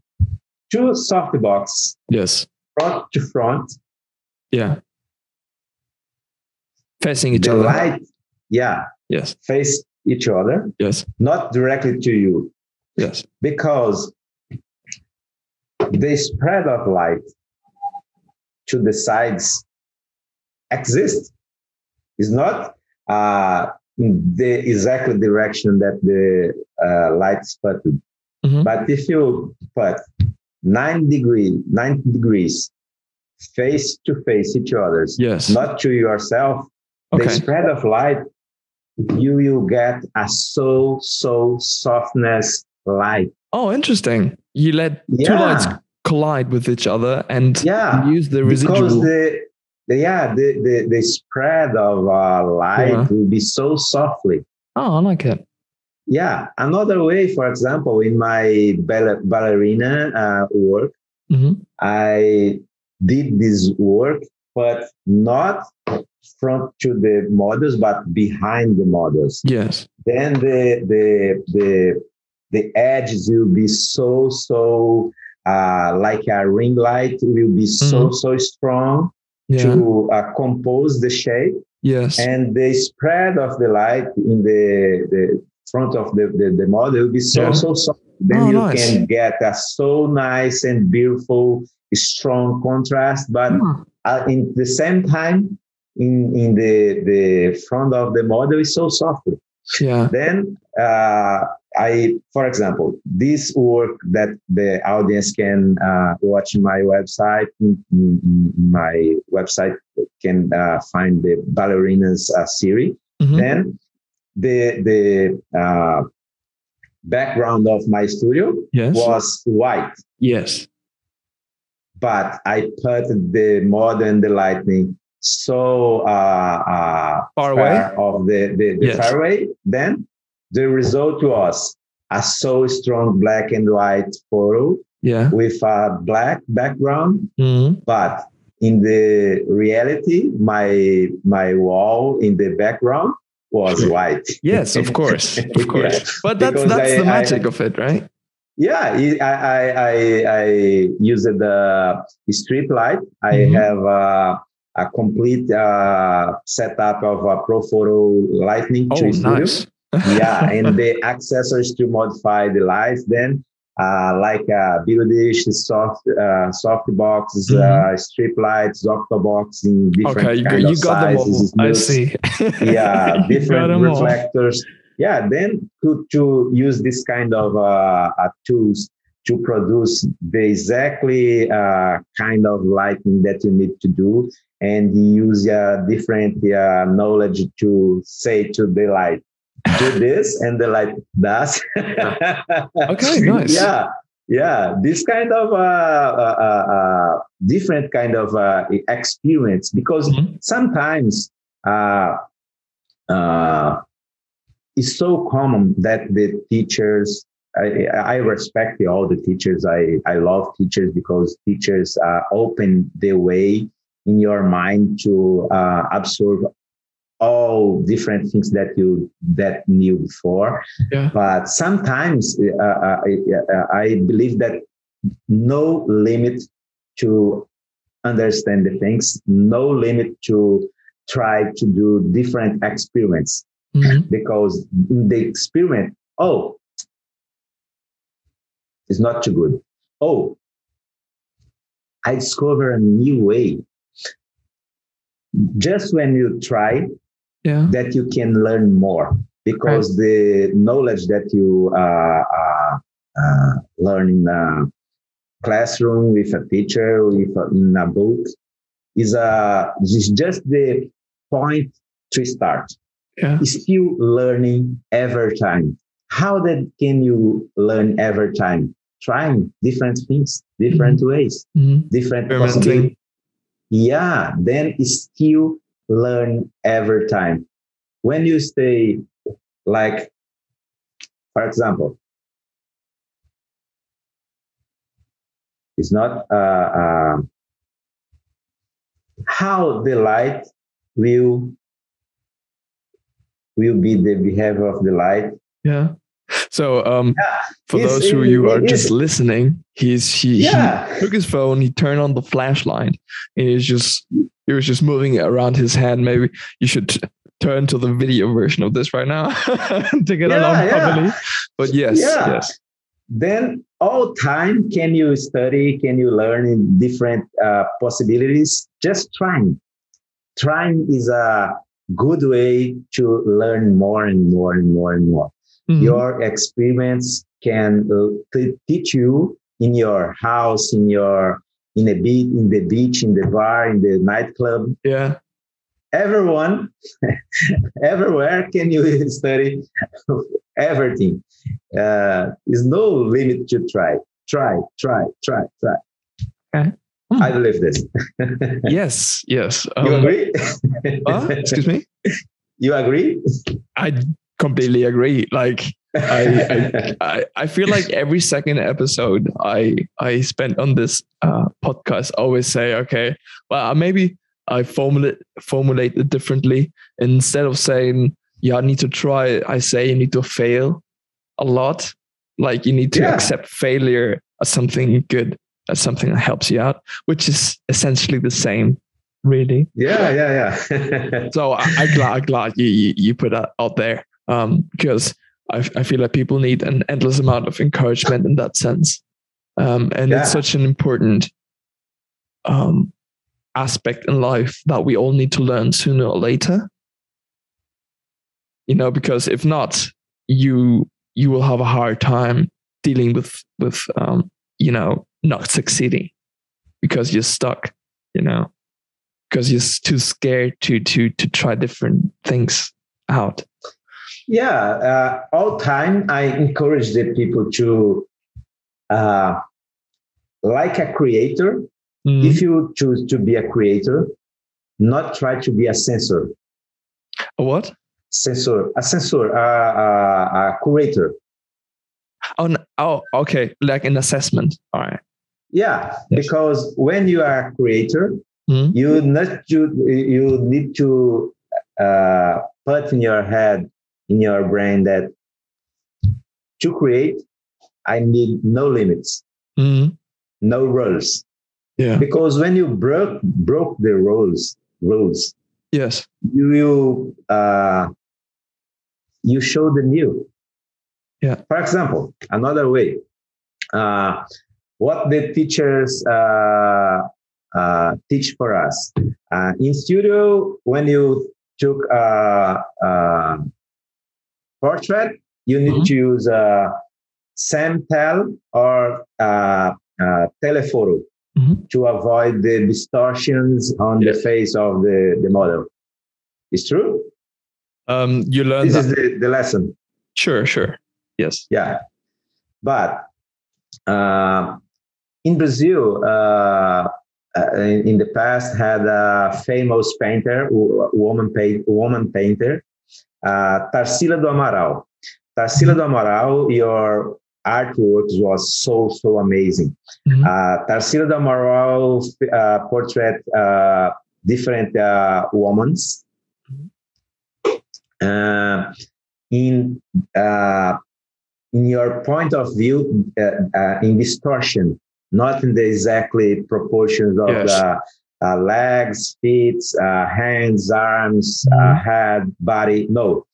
two softbox. Yes. Front to front. Yeah. Facing each the other. Light. Yeah. Yes. Face each other. Yes. Not directly to you. Yes. Because the spread of light to the sides exists. It's not in the exactly direction that the light is put. Mm-hmm. But if you put 90 degrees face to face each other's, Yes. not to yourself, Okay. the spread of light, you will get a so softness light. Oh, interesting. You let two Yeah. lights collide with each other and Yeah, use the because residual. the spread of light will be so softly. Oh, I like it. Yeah. Another way, for example, in my ballerina work, Mm-hmm. I did this work, but not front to the models, but behind the models. Yes. Then the edges will be so like a ring light will be so strong to compose the shape. Yes. And the spread of the light in the front of the model will be so soft. Then you can get a so nice and beautiful, strong contrast. But in the same time, in the front of the model is so soft. Yeah. Then for example, this work that the audience can watch my website. In my website can find the ballerinas series. Mm-hmm. Then the background of my studio was white. Yes. But I put the model and the lighting so far away of the far away. Then the result was a so strong black and white photo with a black background. Mm-hmm. But in the reality, my wall in the background was white. Yes, of course. Of course. Yeah. But that's the magic of it, right? Yeah, I used the street light. I have a complete setup of a Pro Photo Lightning Tree Studio. Nice. Yeah, and the accessories to modify the lights. Then like Video Dish, soft boxes, strip lights, octobox in different kind of sizes. I see. Yeah, different reflectors. Yeah, then to use this kind of tools to produce the exactly kind of lighting that you need to do, and use different knowledge to say to the light, do this, and the light does. Okay, nice. Yeah, this kind of different kind of experience, because sometimes it's so common that the teachers, I respect all the teachers. I love teachers because teachers open the way in your mind to absorb all different things that you knew before. Yeah. But sometimes I believe that no limit to understand the things, no limit to try to do different experience. Because in the experiment, it's not too good. I discover a new way. Just when you try, that you can learn more, because the knowledge that you learn in a classroom with a teacher, in a book, is just the point to start. Yeah. Still learning every time. How can you learn every time? Trying different things, different ways, different possibilities. Yeah, then still learn every time. When you stay, like, for example, it's not how the light will be the behavior of the light. Yeah. So for those who you are just listening, he took his phone, he turned on the flashlight, and he was just moving it around his hand. Maybe you should turn to the video version of this right now to get along properly. But yes. Then all time can you study, can you learn in different possibilities? Just trying. Trying is good way to learn more and more and more and more. Mm-hmm. Your experiments can teach you in your house, in the beach, in the bar, in the nightclub. Yeah. Everyone, everywhere can you study everything. There's no limit to try. Try. Okay. I believe this. Yes. You agree? Excuse me? You agree? I completely agree. Like, I feel like every second episode I spend on this podcast, I always say, okay, well, maybe I formulate it differently. Instead of saying, yeah, I need to try, I say you need to fail a lot. Like, you need to accept failure as something good, as something that helps you out, which is essentially the same, really. Yeah. So I'm glad you put that out there, because I feel like people need an endless amount of encouragement in that sense. And it's such an important aspect in life that we all need to learn sooner or later. Because if not, you will have a hard time dealing with not succeeding because you're stuck, because you're too scared to try different things out. Yeah, all time I encourage the people to like a creator. Mm-hmm. If you choose to be a creator, not try to be a censor. A what? A curator. Oh, okay, like an assessment. All right. Yeah, yes. Because when you are a creator, mm-hmm. you need to put in your head, in your brain, that to create, I need no limits, mm-hmm. no rules. Yeah. Because when you broke the rules, yes, you show the new. Yeah. For example, another way, what the teachers teach for us in studio, when you took portrait, you need mm-hmm. to use SamTel or telephoto mm-hmm. to avoid the distortions on the face of the model. It's true? You learn this is the lesson. Sure. Yes. Yeah. But in Brazil, in the past, had a famous painter, woman painter, Tarsila do Amaral. Tarsila do Amaral, your artwork was so amazing. Mm-hmm. Tarsila do Amaral portrait different women. In your point of view, in distortion, not in the exactly proportions of the legs, feet, hands, arms, mm-hmm. Head, body. No,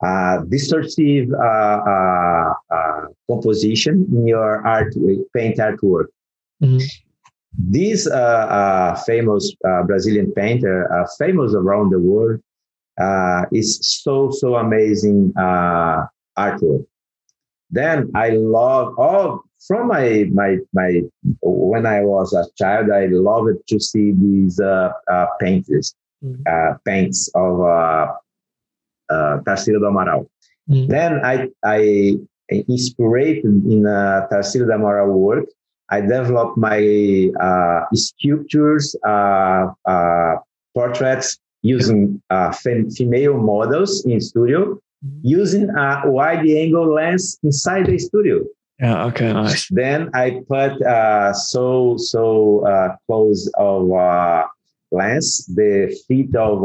distortive composition in your paint artwork. Mm-hmm. This famous Brazilian painter, famous around the world, is so amazing artwork. Then I love from my when I was a child, I loved to see these paints of Tarsila do Amaral. Mm-hmm. Then I inspired in Tarsila do Amaral work. I developed my sculptures, portraits using female models in studio, using a wide angle lens inside the studio. Yeah. Okay. Nice. Then I put so close of lens the feet of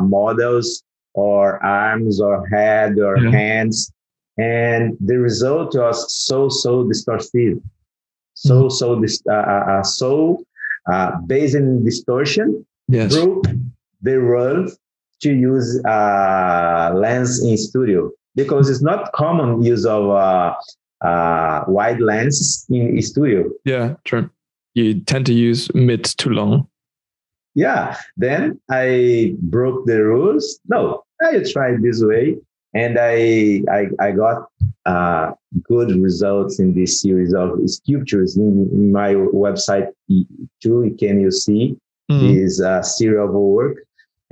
models, or arms, or head, or hands, and the result was so distorted. Based in distortion, yes. broke the rule to use lens in studio, because it's not common use of wide lenses in studio. Yeah, true. You tend to use mid to long. Yeah. Then I broke the rules. No, I tried this way, and I got good results in this series of sculptures in my website too. Can you see this serial work?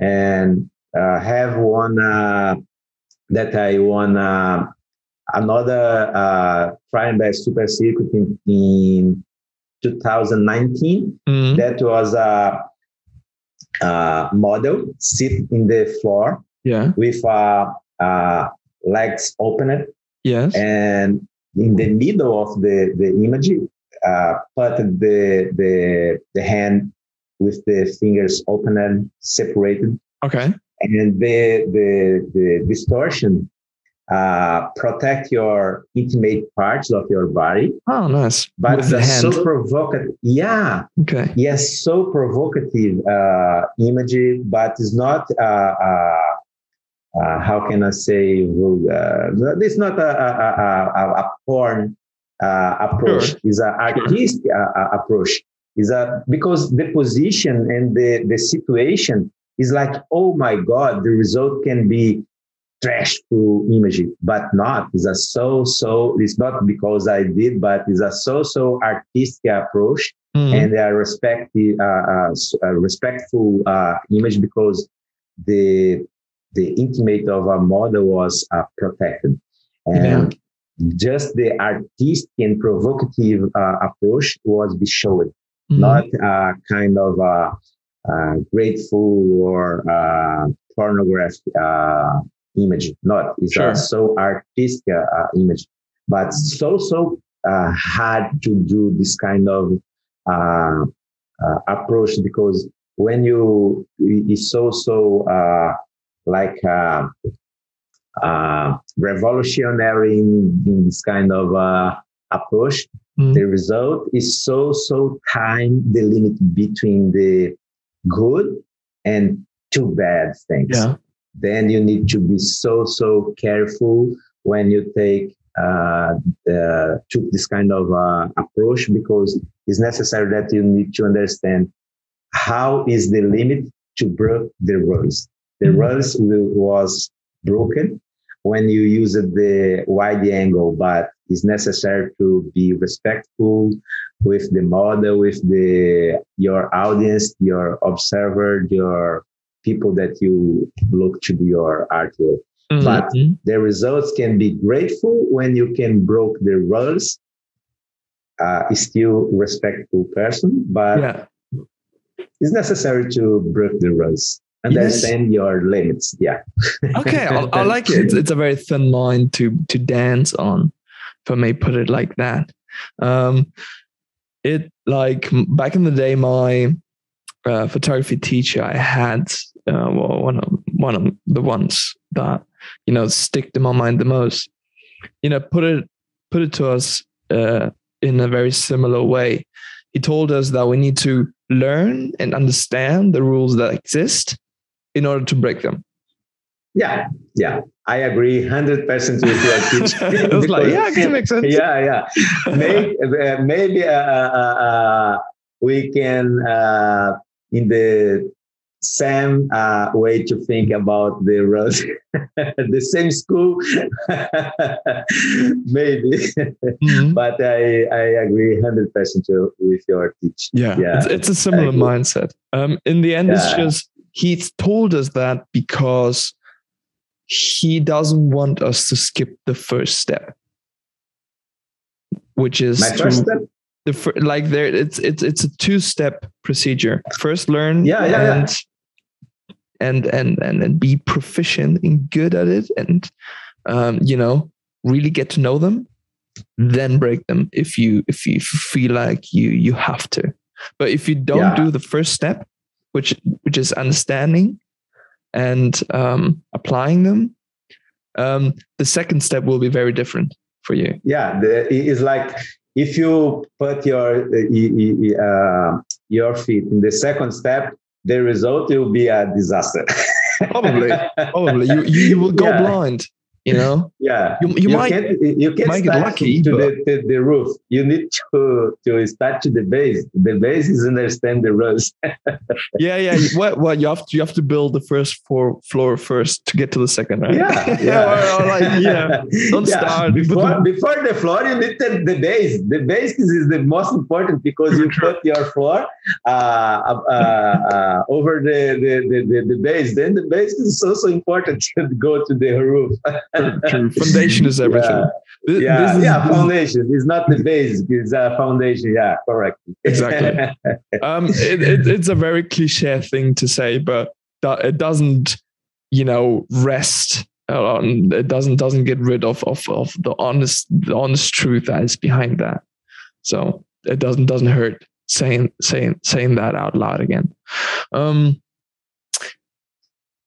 And have one that I won another Triumph Super Circuit in 2019. That was a model sit in the floor with legs opened. Yes. And in the middle of the image, put the hand with the fingers open and separated. Okay. And the distortion protect your intimate parts of your body. Oh, nice. But it's so provocative. Yeah. Okay. Yes, so provocative image, but it's not how can I say vulgar? It's not a porn approach. Sure. It's an artistic approach. Is because the position and the situation is like, oh my God, the result can be trashful image, but not. It's a so. It's not because I did, but it's a so artistic approach and a respectful image because the intimate of a model was protected, and just the artistic and provocative approach was be shown, not kind of grateful or pornographic image. Not it's a so artistic image, but so hard to do this kind of approach because when you it's so like revolutionary in this kind of approach. The result is so time the limit between the good and too bad things. Yeah. Then you need to be so careful when you take this kind of approach because it's necessary that you need to understand how is the limit to break the rules. The rules was broken when you use the wide angle, but it's necessary to be respectful with the model, with your audience, your observer, your people that you look to do your artwork. But the results can be grateful when you can break the rules. Still respectful person, but it's necessary to break the rules. Understand your limits. Yeah. Okay, I like it. It's a very thin line to dance on, if I may put it like that. It like back in the day, my photography teacher, I had one of the ones that stick to my mind the most. Put it to us in a very similar way. He told us that we need to learn and understand the rules that exist in order to break them. Yeah. I agree 100% with your teaching. I was like, yeah, it makes sense. Yeah. Maybe we can, in the same way to think about the rules, the same school, maybe. But I agree 100% with your teaching. Yeah. It's a similar mindset. In the end, it's just, he's told us that because he doesn't want us to skip the first step, which is my first step. It's a two-step procedure. First, learn and be proficient and good at it, and really get to know them. Then break them if you feel like you have to. But if you don't do the first step, which is understanding and applying them, the second step will be very different for you. Yeah, it's like if you put your feet in the second step, the result will be a disaster. Probably. You will go blind. you know. Yeah, You might get start lucky to but the roof. You need to start to the base. The base is understand the rules. yeah. What you have to build the first floor first to get to the second, right? Yeah. or like, don't start before the floor. You need the base. The base is the most important, because you put your floor over the base. Then the base is also important to go to the roof. True. Foundation is everything. Foundation is not the base. It's a foundation. Yeah, correct. Exactly. It's a very cliche thing to say, but it doesn't, rest on. It doesn't get rid of the honest truth that is behind that. So it doesn't hurt saying that out loud again.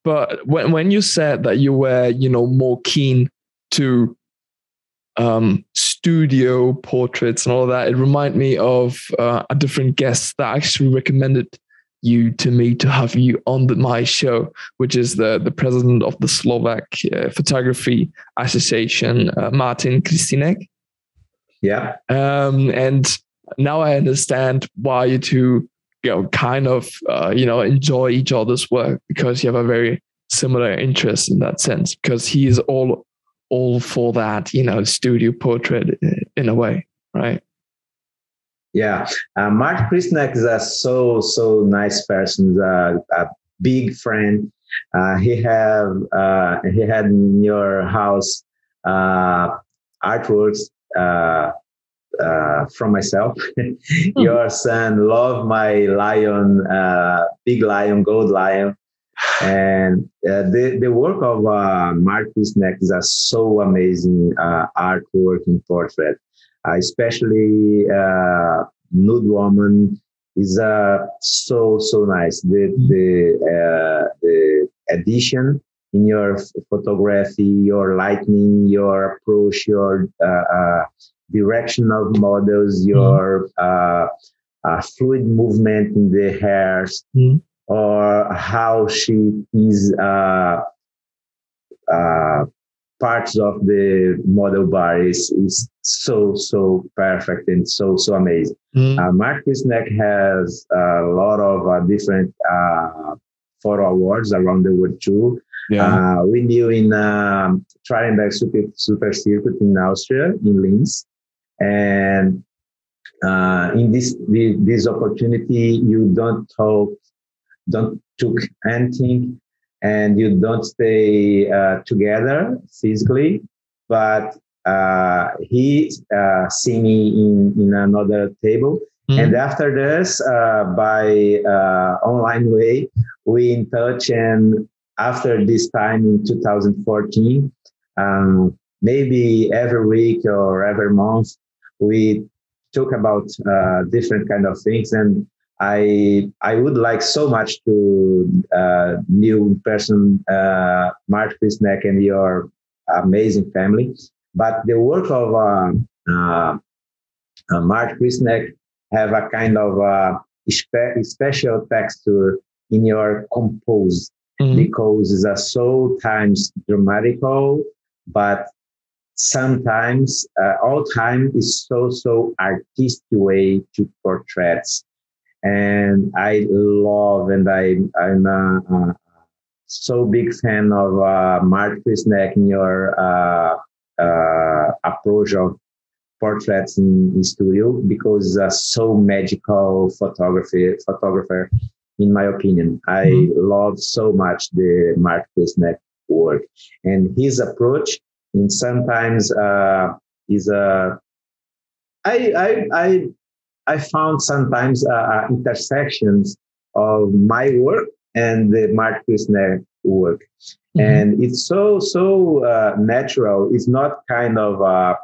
But when you said that you were, more keen to studio portraits and all that, it reminded me of a different guest that actually recommended you to me to have you on my show, which is the president of the Slovak Photography Association, Martin Kristinek. Yeah. And now I understand why you two kind of enjoy each other's work, because you have a very similar interest in that sense, because he is all for that, studio portrait in a way, right? Yeah, Mark Krisnak is a so nice person, a big friend. He had in your house artworks from myself. Your son loved my lion, big lion, gold lion. And the work of Mark Krisnak is a so amazing artwork in portrait, especially Nude Woman is so nice. The addition in your photography, your lighting, your approach, your direction of models, your fluid movement in the hairs. Or how she is parts of the model bar is so perfect and so amazing. Mark Krisnak has a lot of different photo awards around the world too. Yeah. We knew in Trienberg Super Circuit in Austria, in Linz, and in this opportunity, you don't took anything, and you don't stay together physically, but he see me in another table. And after this, by online way, we in touch. And after this time in 2014, maybe every week or every month, we talk about different kind of things. And I would like so much to new person, Mark Krisnak and your amazing family. But the work of Mark Krisnak have a kind of special texture in your compose, because it's so times dramatical, but sometimes all time is so artistic way to portraits. And I love, and I'm a so big fan of Mark Krisnak in your approach of portraits in studio, because so magical photographer, in my opinion. I love so much the Mark Krisnak work, and his approach. And sometimes is I found sometimes intersections of my work and the Mark Krisnak work, and it's so natural. It's not kind of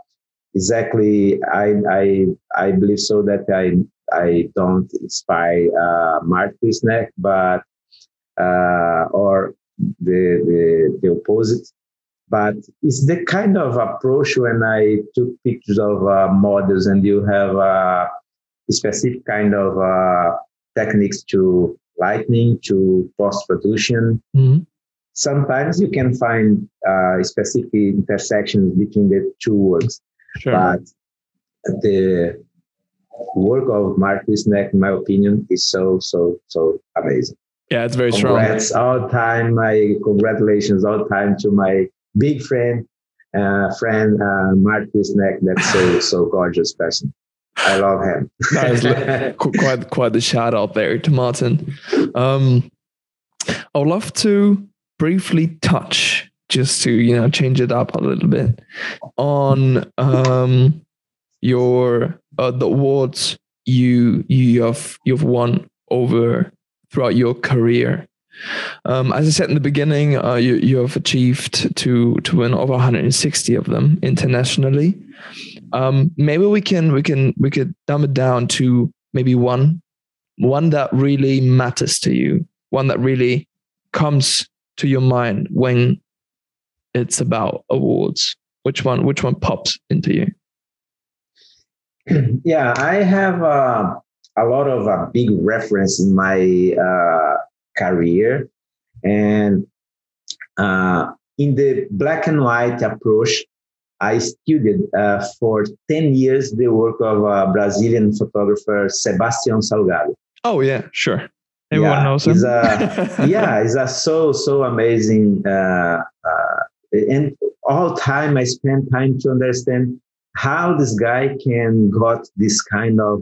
exactly. I believe so that I don't inspire Mark Krisnak, but or the opposite. But it's the kind of approach when I took pictures of models, and you have specific kind of techniques to lighting, to post-production. sometimes you can find specific intersections between the two works, Sure. but the work of Mark Wisniewski, in my opinion, is so amazing. Yeah, it's very Congrats strong. all time. My congratulations all time to my big friend, Mark Wisniewski. That's so gorgeous person. I love him. That is quite the shout out there to Martin. I would love to briefly touch, just to change it up a little bit, on your the awards you've won throughout your career. As I said in the beginning, you have achieved to win over 160 of them internationally. Maybe we could dumb it down to maybe one that really matters to you, one that really comes to your mind when it's about awards. Which one pops into you? Yeah, I have a lot of big reference in my career, and in the black and white approach, I studied for 10 years the work of Brazilian photographer Sebastião Salgado. Oh yeah, sure. Everyone knows him. He's a so amazing. And all time I spent time to understand how this guy can got this kind of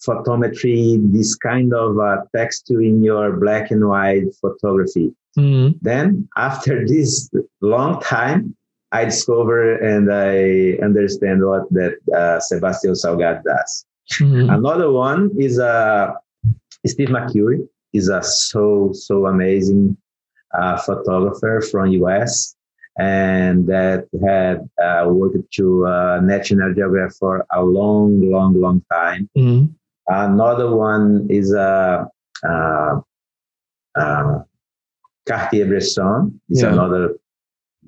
photometry, this kind of texture in your black and white photography. Mm-hmm. Then after this long time, I discover and I understand what that Sebastião Salgado does. Mm-hmm. Another one is Steve McCurry. Is a so amazing photographer from US, and that had worked to National Geographic for a long time. Mm-hmm. Another one is Cartier-Bresson. Is another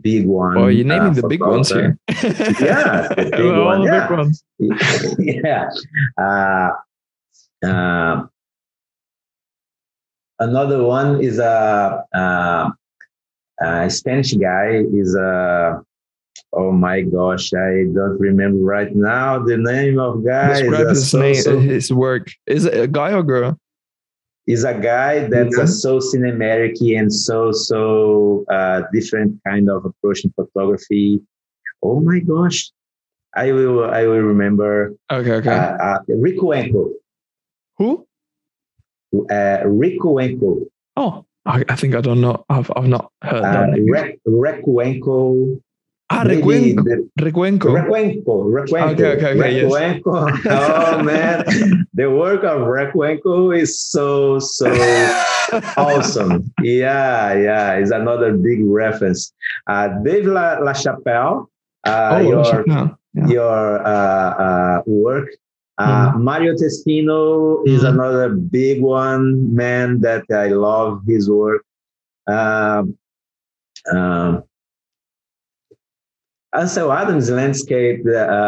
big one. Oh, you're naming the big ones here. Yeah, the big all one. The big ones. Yeah. Another one is a Spanish guy. Is oh my gosh, I don't remember right now the name of guy. Describe his work. Is it a guy or girl? Is a guy that's so cinematic and so different kind of approach in photography. Oh my gosh, I will remember. Okay. Rico Enco. Who? Rico Enco. Oh, I think I don't know. I've not heard that. Recuenco. Recuenco. Okay, yes. Oh man, the work of Recuenco is so awesome. Yeah, is another big reference. Dave LaChapelle, your work. Mario Testino is another big one, man, that I love his work. Ansel Adams' landscape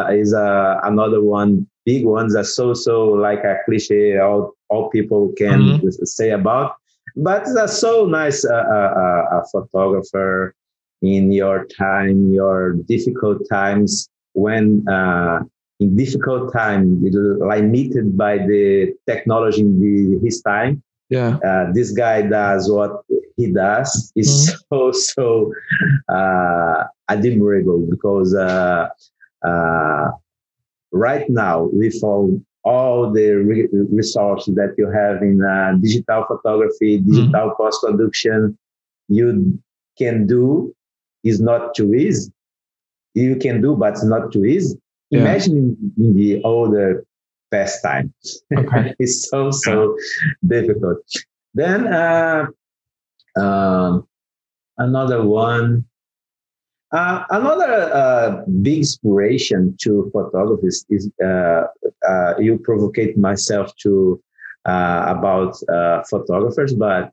is another one, big ones are so like a cliche all people can say about, but it's so nice a photographer in your time, your difficult times, when in difficult time, limited by the technology in his time. Yeah, this guy does what he does is so admirable, because right now, with all the resources that you have in digital photography, digital post-production, you can do is not too easy. You can do, but it's not too easy. Yeah. Imagine in the older past times. Okay. It's so difficult. Then another one. Another big inspiration to photographers is you provocate myself to about photographers, but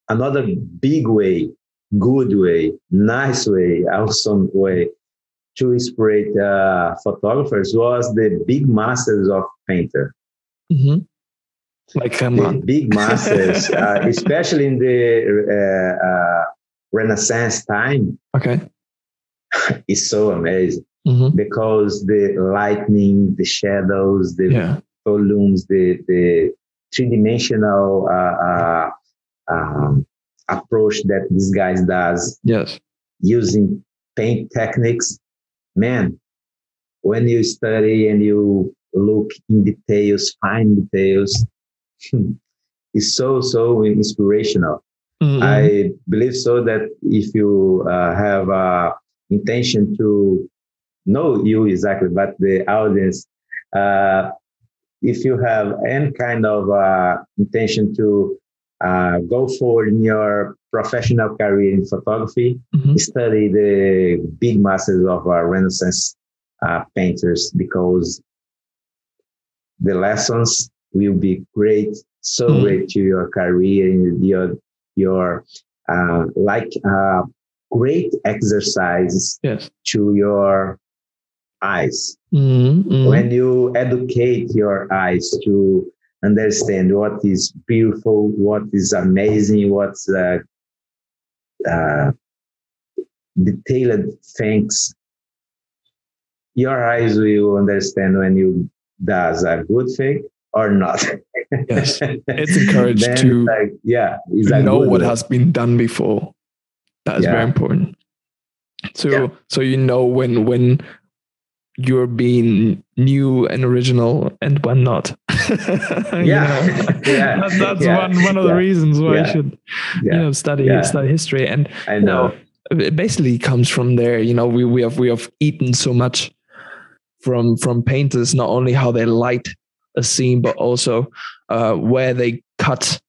another big way, good way, nice way, awesome way to inspire photographers was the big masters of painter. Like, come The on. big masters, especially in the Renaissance time, Okay. is so amazing Mm-hmm. because the lightning, the shadows, the volumes, the three-dimensional approach that these guys does. Yes. Using paint techniques, man, when you study and you look in details, fine details, it's so inspirational. Mm-hmm. I believe so that if you have intention to know you exactly, but the audience, if you have any kind of intention to go forward in your professional career in photography, study the big masters of Renaissance painters, because the lessons will be great, so great to your career and your great exercises to your eyes. When you educate your eyes to understand what is beautiful, what is amazing, what's detailed things, your eyes will understand when you does a good thing or not. Yes, it's encouraged to know what has been done before. That is very important. So you know when you're being new and original and when not. That's one of the reasons why I should study history. And I know it basically comes from there. We have eaten so much from painters, not only how they light a scene, but also where they cut,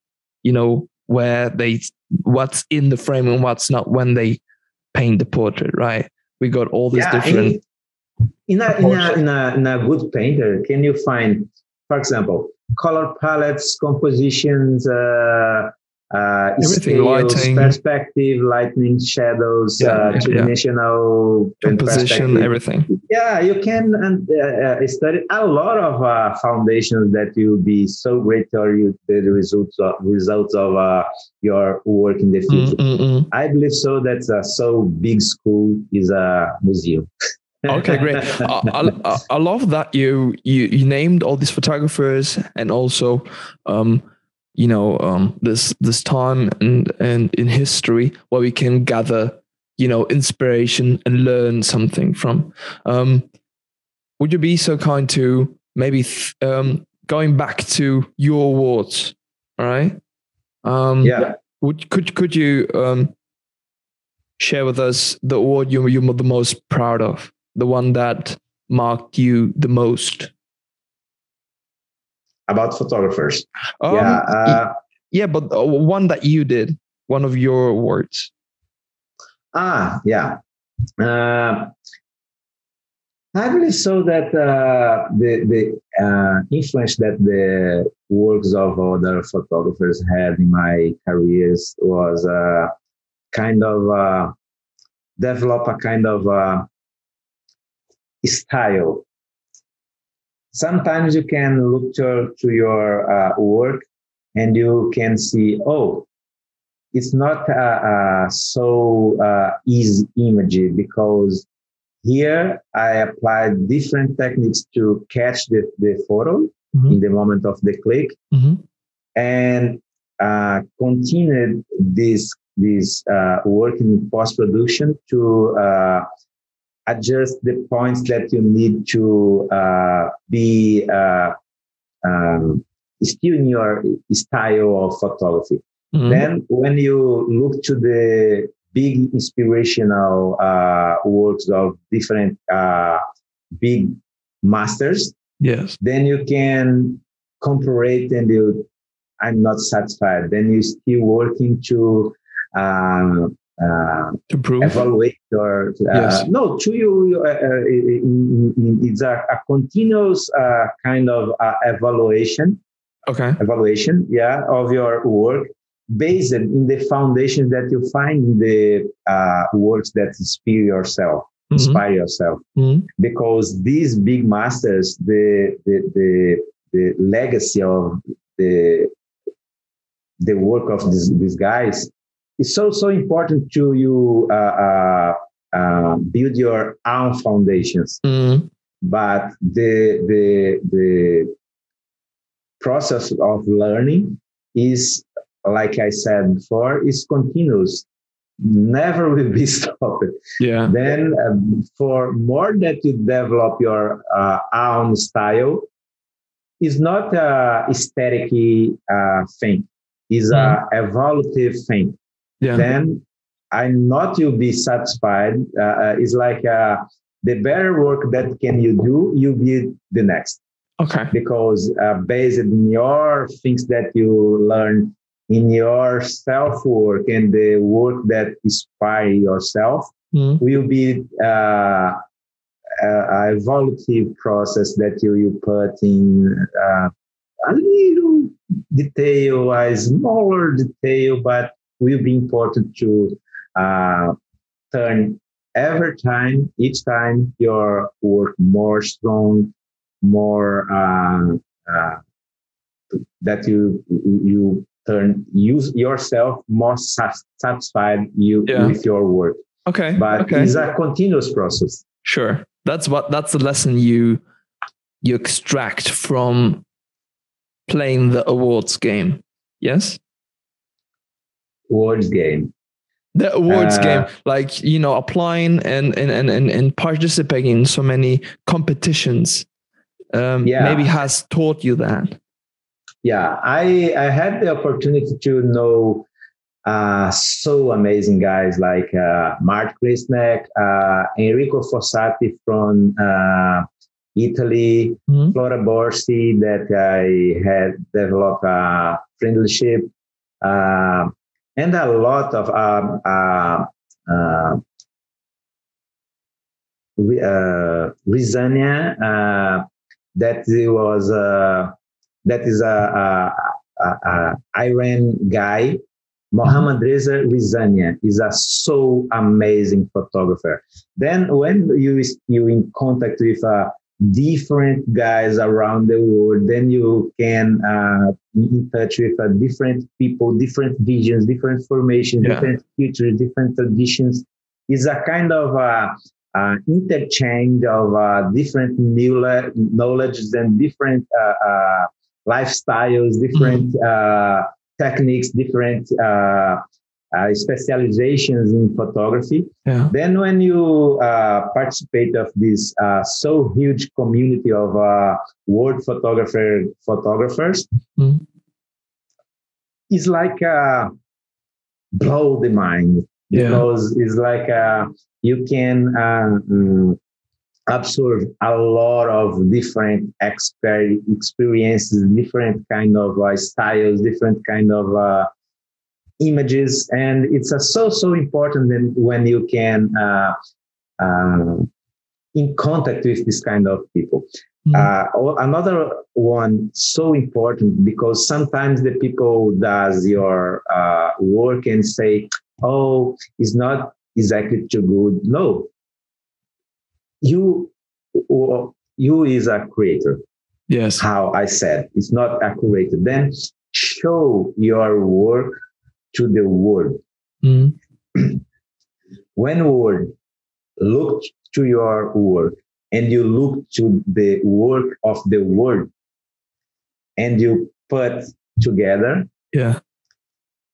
what's in the frame and what's not when they paint the portrait, right? We got all these different. In a good painter, can you find, for example, color palettes, compositions, everything, scales, lighting, perspective, lightning, shadows, two-dimensional composition, everything. Yeah, you can study a lot of foundations that will be so great for you, the results of your work in the future. I believe so. That's so big school is a museum. Okay, great. I love that you named all these photographers and also this time and in history where we can gather inspiration and learn something from. Would you be so kind to maybe going back to your awards? All right. Could you share with us the award you're the most proud of? The one that marked you the most? About photographers? But one that you did, one of your awards. I believe so that the influence that the works of other photographers had in my careers was kind of develop a kind of style. Sometimes you can look to your work and you can see, it's not so easy image, because here I applied different techniques to catch the photo in the moment of the click, and continued this work in post-production to adjust the points that you need to be still in your style of photography. Then when you look to the big inspirational works of different big masters, then you can compare it and I'm not satisfied. Then you're still working to prove, evaluate your it's a continuous kind of evaluation of your work based in the foundation that you find in the works that inspire yourself, because these big masters, the legacy of the the work of these guys, it's so important to you build your own foundations. But the process of learning is, like I said before, is continuous, never will be stopped. Yeah. Then for more that you develop your own style, is not a aesthetic thing, is a evolutive thing. Yeah. Then I'm not you'll be satisfied. It's like the better work that can you do, you'll be the next. Okay. Because based in your things that you learn in your self work and the work that inspire yourself will be an evolutive process that you put in a little detail, a smaller detail, but will be important to turn each time your work more strong, more that you use yourself more satisfied with your work. Okay. But it's a continuous process. Sure. That's the lesson you extract from playing the awards game. Yes? Awards game. The awards game, like, applying and participating in so many competitions, maybe has taught you that. Yeah, I had the opportunity to know so amazing guys like Mart Krisnek, Enrico Fossati from Italy, Flora Borsi, that I had developed a friendship, and a lot of Rizania, that is a Iran guy. Mohammad Reza Rizania is a so amazing photographer. Then when you in contact with different guys around the world, then you can be in touch with different people, different visions, different formations, different cultures, different traditions. It's a kind of interchange of different knowledge and different lifestyles, different techniques, different specializations in photography. Yeah. Then when you participate of this so huge community of world photographers, it's like blow the mind, because it's like you can absorb a lot of different experiences, different kind of styles, different kind of images, and it's so important when you can in contact with this kind of people. Another one so important, because sometimes the people does your work and say, oh, it's not exactly too good. No, you is a creator. Yes. How I said, it's not a curator. Then show your work to the world. When world look to your work and you look to the work of the world and you put together,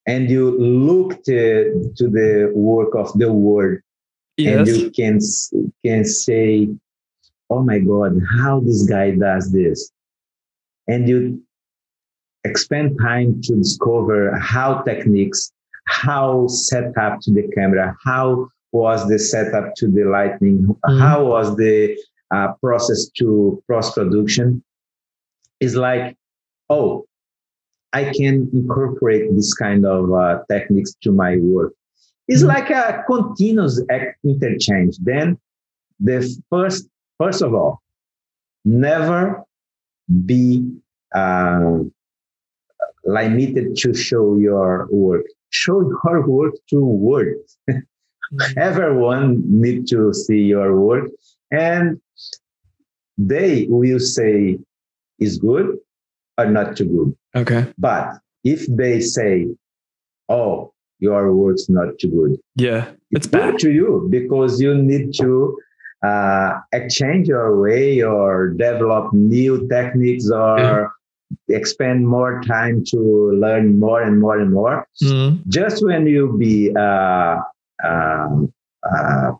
and you look to the work of the world, and you can say, oh my God, how this guy does this, and you expend time to discover how techniques, how set up to the camera, how was the setup to the lighting, how was the process to post-production. It's like, oh, I can incorporate this kind of techniques to my work. It's like a continuous interchange. Then the first of all, never be limited to show your work. Show your work to world. Everyone need to see your work, and they will say is good or not too good. Okay. But if they say, "Oh, your work's not too good," Yeah, it's good bad. to you, because you need to exchange your way or develop new techniques or expend more time to learn more and more and more. Mm. Just when you be um, uh,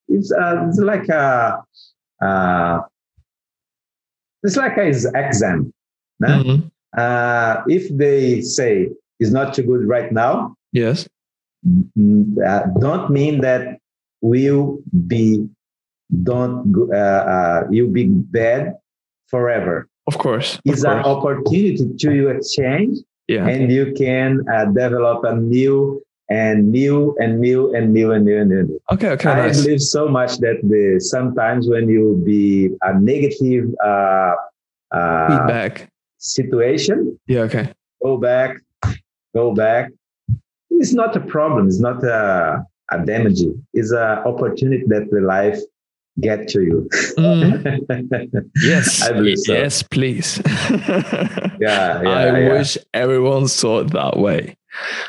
it's like a uh, it's like an exam. Nah? Mm. If they say it's not too good right now, Yes. don't mean that will be don't you'll be bad forever. Of course. Of It's an course. opportunity to you exchange, Yeah. and you can develop a new and new and new and new and new and new. Okay. Okay. I Nice. believe so much that sometimes when you be a negative Feedback. situation, Yeah. Okay. go back, go back. It's not a problem. It's not a damage. It's an opportunity that the life get to you. Yes. I believe so. Yes, please. Yeah, I yeah. wish everyone saw it that way.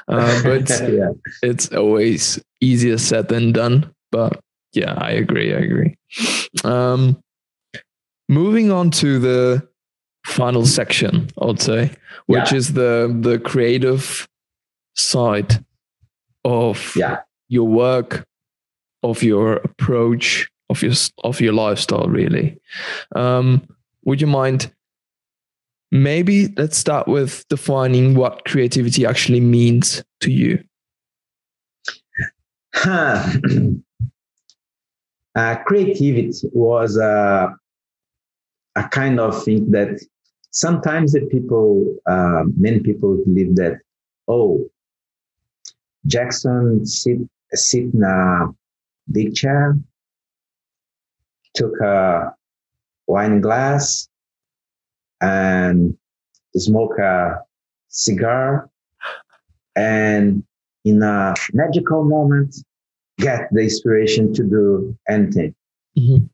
But Yeah. it's always easier said than done. But yeah, I agree. I agree. Moving on to the final section, I'd say, which Yeah. is the creative side of Yeah. your work, of your approach, of your lifestyle, really. Would you mind? Maybe let's start with defining what creativity actually means to you. Creativity was a kind of thing that sometimes the people, many people believe that, oh, Jackson sit in a big chair, took a wine glass, and smoke a cigar, and in a magical moment, get the inspiration to do anything. Mm-hmm.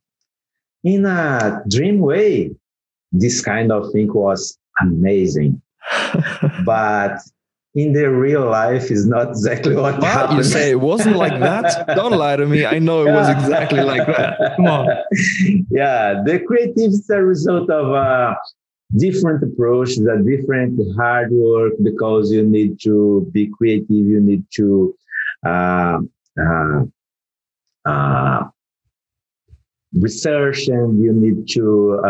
In a dream way, this kind of thing was amazing. But in the real life is not exactly what happened. You say it wasn't like that? Don't lie to me. I know it was exactly like that. Come on. Yeah, the creativity is a result of different approaches, a different hard work, because you need to be creative, you need to uh, uh, uh, research, and you need to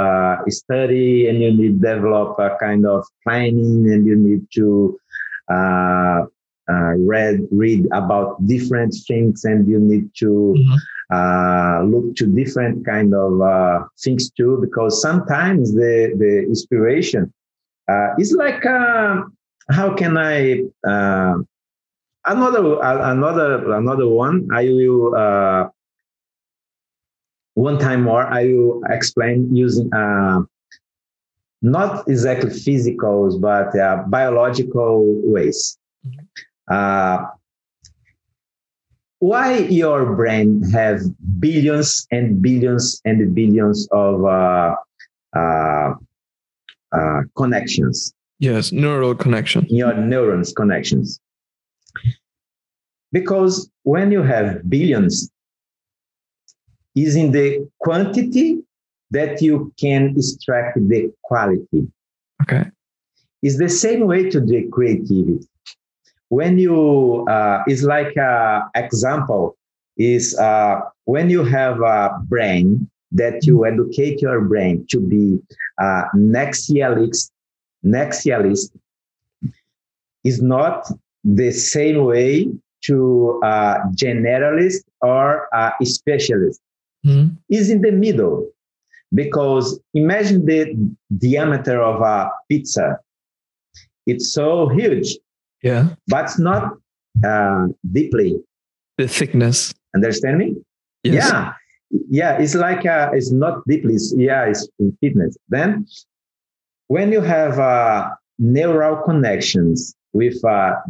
study, and you need to develop a kind of planning, and you need to read about different things, and you need to look to different kind of things too, because sometimes the inspiration is like how can I another one I will one time more I will explain using not exactly physicals, but biological ways. Why your brain have billions and billions and billions of connections? Yes, neural connection. Your neurons connections. Because when you have billions, is in the quantity that you can extract the quality. Okay. It's the same way to the creativity. When you, it's like example is when you have a brain that you educate your brain to be nexialist is not the same way to generalist or specialist. Is in the middle, because imagine the diameter of a pizza. It's so huge, yeah, but not deeply. The thickness. Understand me? Yes. Yeah. It's like it's not deeply. It's thickness. Then, when you have neural connections with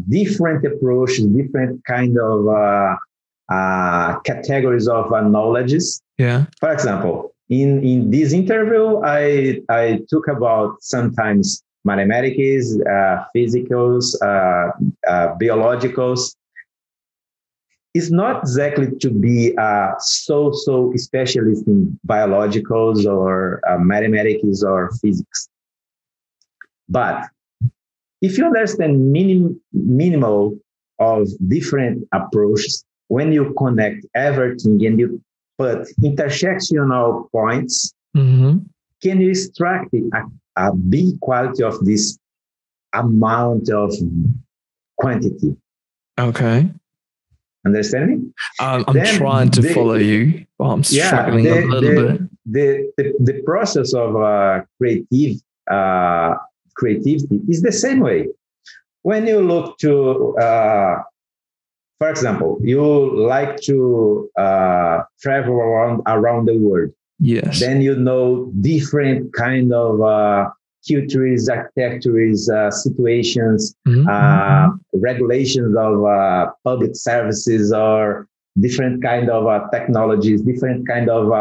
different approaches, different kind of categories of knowledges. Yeah. For example, in this interview, I talk about sometimes mathematics, physicals, biologicals. It's not exactly to be so specialist in biologicals or mathematics or physics. But if you understand minimal of different approaches, when you connect everything and you put intersectional points, can you extract a big quality of this amount of quantity? Okay. Understand me? I'm trying to follow you, but I'm struggling a little bit. The process of creativity is the same way. When you look to, for example, you like to travel around the world. Yes. Then you know different kind of cultures, architectures, situations, regulations of public services, or different kind of technologies, different kind of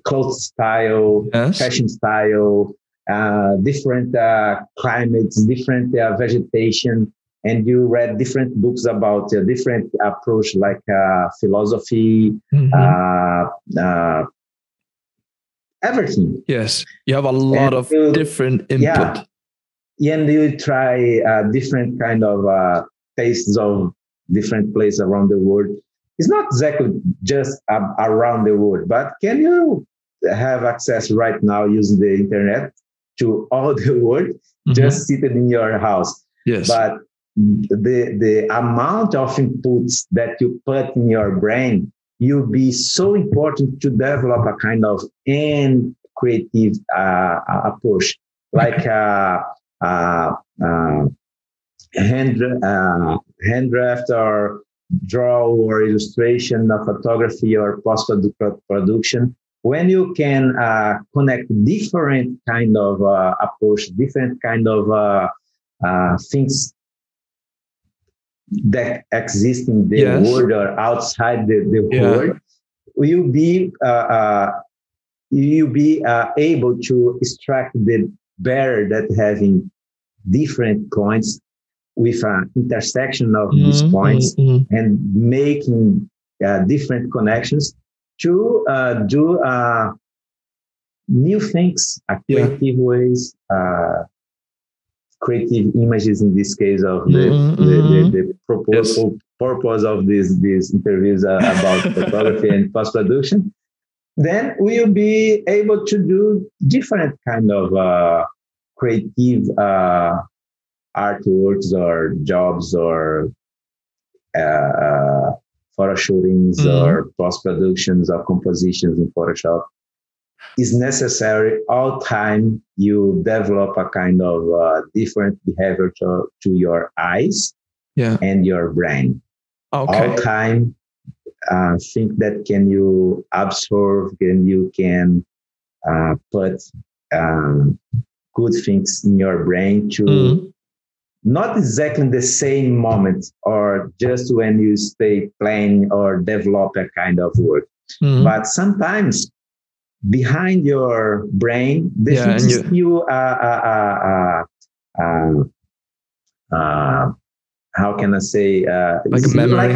clothes style, fashion style, different climates, different vegetation, and you read different books about different approach, like philosophy, everything. Yes, you have a lot of different input. Yeah, and you try different kind of tastes of different places around the world. It's not exactly just around the world, but can you have access right now using the internet to all the world, just seated in your house? Yes. But the amount of inputs that you put in your brain, you'll be so important to develop a kind of creative approach, like hand draft or draw or illustration, photography or post-production. When you can connect different kind of approach, different kind of things that exist in the world or outside the world, you'll be able to extract the better that having different points with an intersection of these points and making different connections to do new things, creative ways, creative images in this case of the purpose of these interviews about photography and post-production. Then we'll be able to do different kind of creative artworks or jobs or photo shootings or post-productions or compositions in Photoshop. Is necessary all time you develop a kind of different behavior to your eyes and your brain. All time think that can you absorb and you can put good things in your brain to not exactly the same moment or just when you stay playing or develop a kind of work. But sometimes behind your brain, the things you how can I say? Like a memory.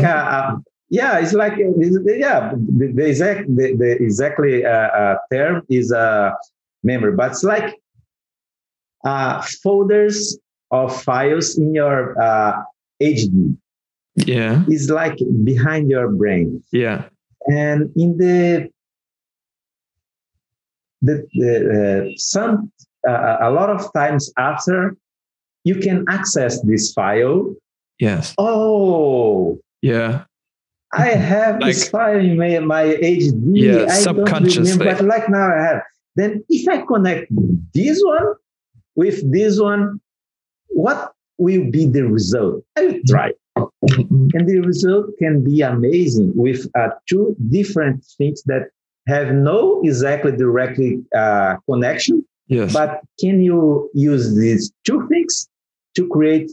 It's like the exactly term is memory, but it's like folders of files in your HD. Yeah, it's like behind your brain. Yeah, and in the some a lot of times after you can access this file. Yes. Oh, yeah. I have like, this file in my HD. Yeah, I subconsciously. don't remember, but like now I have. Then if I connect this one with this one, what will be the result? I will try. And the result can be amazing with two different things that have no exactly directly connection. Yes. But can you use these two things to create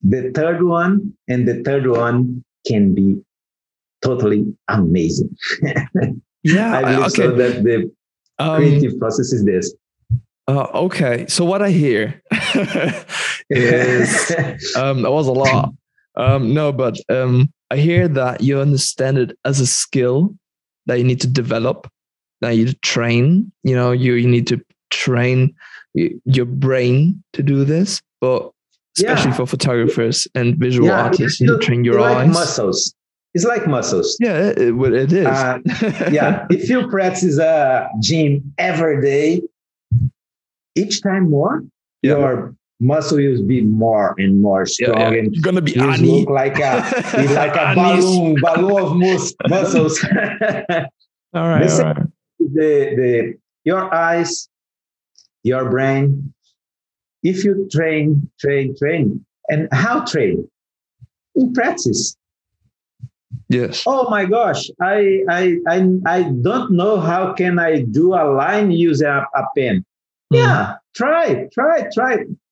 the third one? And the third one can be totally amazing. Yeah. I believe so that the creative process is this. Okay, so what I hear is that was a lot. No, but I hear that you understand it as a skill that you need to develop, that you train. You need to train your brain to do this, but especially for photographers and visual artists, you need to train your eyes. Muscles. It's like muscles. Yeah, it is. If you practice a gym every day, each time more, your muscle will be more and more strong, and you're gonna be look like a balloon of muscles. All right. Your eyes, your brain. If you train, and how train? In practice. Yes. Oh my gosh! I don't know how can I do a line using a pen. Yeah, try.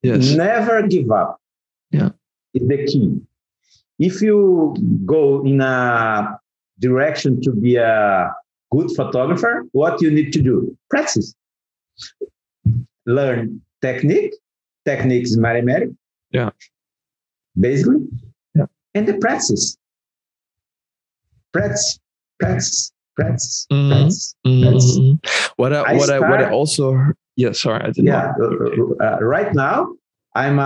Yes. Never give up. Yeah. It's the key. If you go in a direction to be a good photographer, what you need to do? Practice. Learn technique. Technique is mathematics. Yeah. Basically. Yeah. And the practice. Practice. What I also, sorry, I didn't know. Right now I'm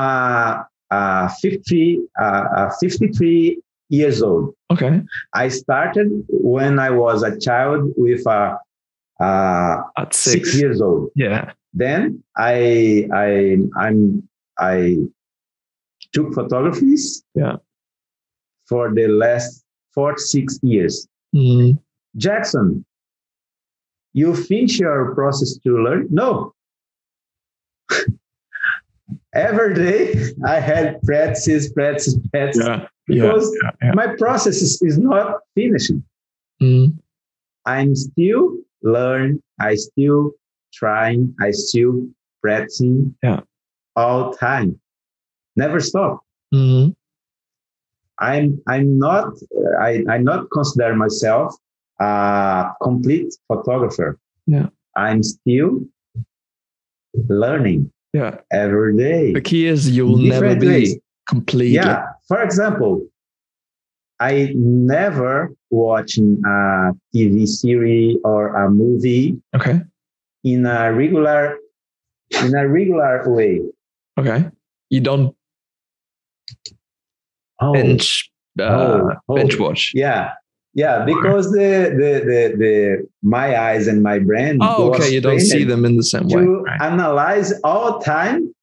53 years old. Okay. I started when I was a child with at 6 years old. Yeah. Then I took photographies. Yeah. For the last 4-6 years. Jackson, you finish your process to learn? No. Every day I had practice. Because my process is not finished. I'm still learning. I still trying. I still practicing. All time. Never stop. I'm not consider myself a complete photographer. Yeah. I'm still learning. Yeah. Every day. The key is you will never be complete. Yeah. For example, I never watch a TV series or a movie. Okay. In a regular way. Okay. You don't binge watch. Yeah, because the my eyes and my brain. Okay, you don't see them in the same way. To analyze all time,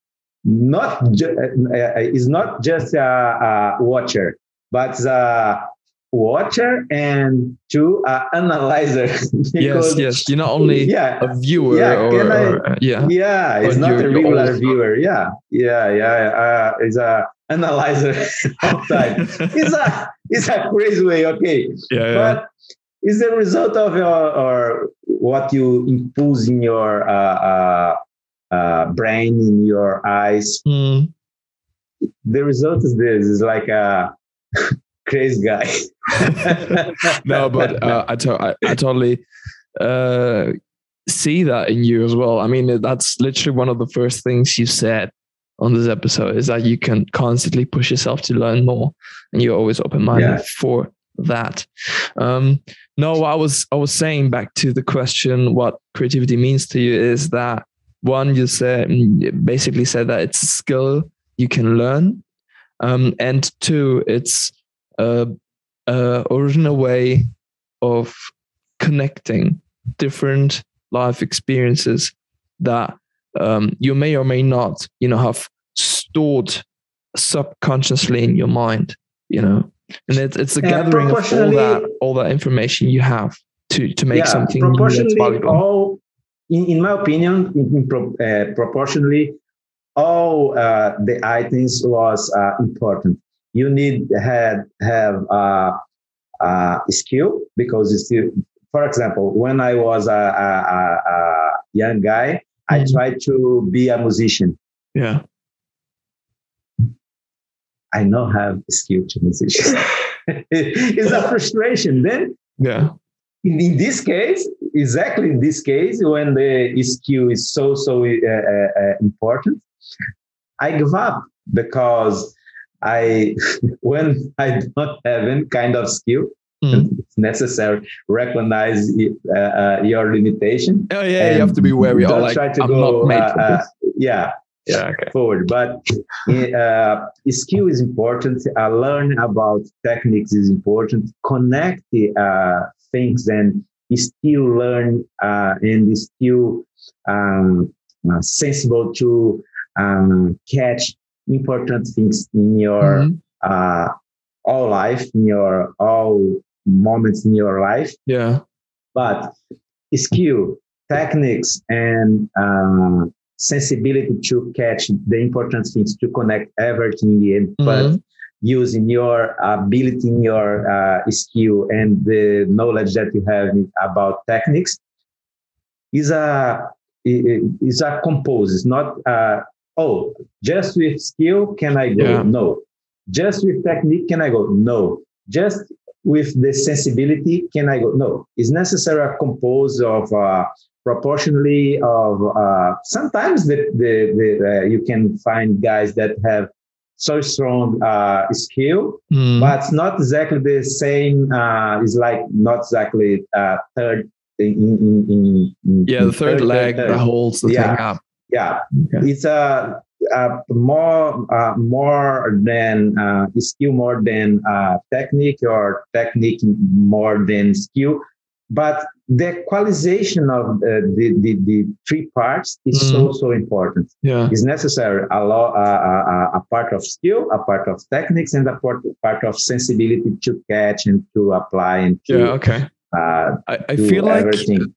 is not just a watcher, but a watcher and to analyzer. Yes. You're not only a viewer. It's not a regular viewer. It's a analyzer all time. It's a crazy way. Okay. But it's the result of or what you impose in your brain, in your eyes. The result is this. It's like a crazy guy. No, but I totally see that in you as well. I mean, that's literally one of the first things you said on this episode, is that you can constantly push yourself to learn more, and you're always open-minded for that. No, I was saying, back to the question, what creativity means to you, is that one, you basically said that it's a skill you can learn, and two, it's original way of connecting different life experiences that you may or may not, have stored subconsciously in your mind, and it's a gathering of all that information you have to make something that's valuable. In my opinion, proportionally, all the items was important. You need have a skill, because it's still, for example, when I was a young guy, I tried to be a musician. Yeah. I don't have skill to musician. It's a frustration then. Yeah. in this case, exactly in this case, when the skill is so important, I give up because when I don't have any kind of skill, it's necessary recognize your limitation. Oh yeah, you have to be wary. Don't like, try to I'm go. Not made for this. Okay. Forward. But skill is important. Learn about techniques is important. Connect things and still learn and still sensible to catch important things in your all life, in your all moments in your life. Yeah. But skill, techniques, and sensibility to catch the important things, to connect everything, but using your ability, in your skill, and the knowledge that you have about techniques is a compose. It's not just with skill can I go? Yeah. No. Just with technique can I go? No. Just with the sensibility can I go? No. It's necessary a compose of proportionally of sometimes you can find guys that have so strong skill, but it's not exactly the same. It's like not exactly third the third leg that holds the thing up. Yeah, okay. It's more than skill, more than technique, or technique more than skill. But the equalization of the three parts is so important. Yeah, it's necessary a part of skill, a part of techniques, and a part of sensibility to catch and to apply and to I feel like everything.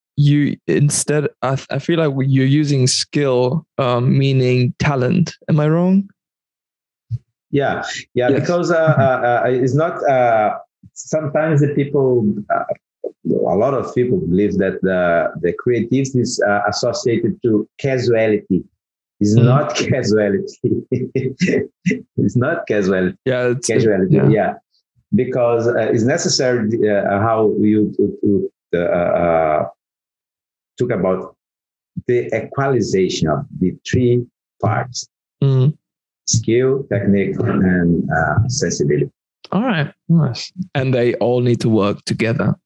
I feel like you're using skill meaning talent. Am I wrong? Yeah, yes. Because it's not. Sometimes the people, a lot of people believe that the creativity is associated to casuality. It's not casuality. It's not casuality. Yeah, casuality. Yeah. Because it's necessary how you talk about the equalization of the three parts: skill, technique, and sensibility. All right, nice. And they all need to work together.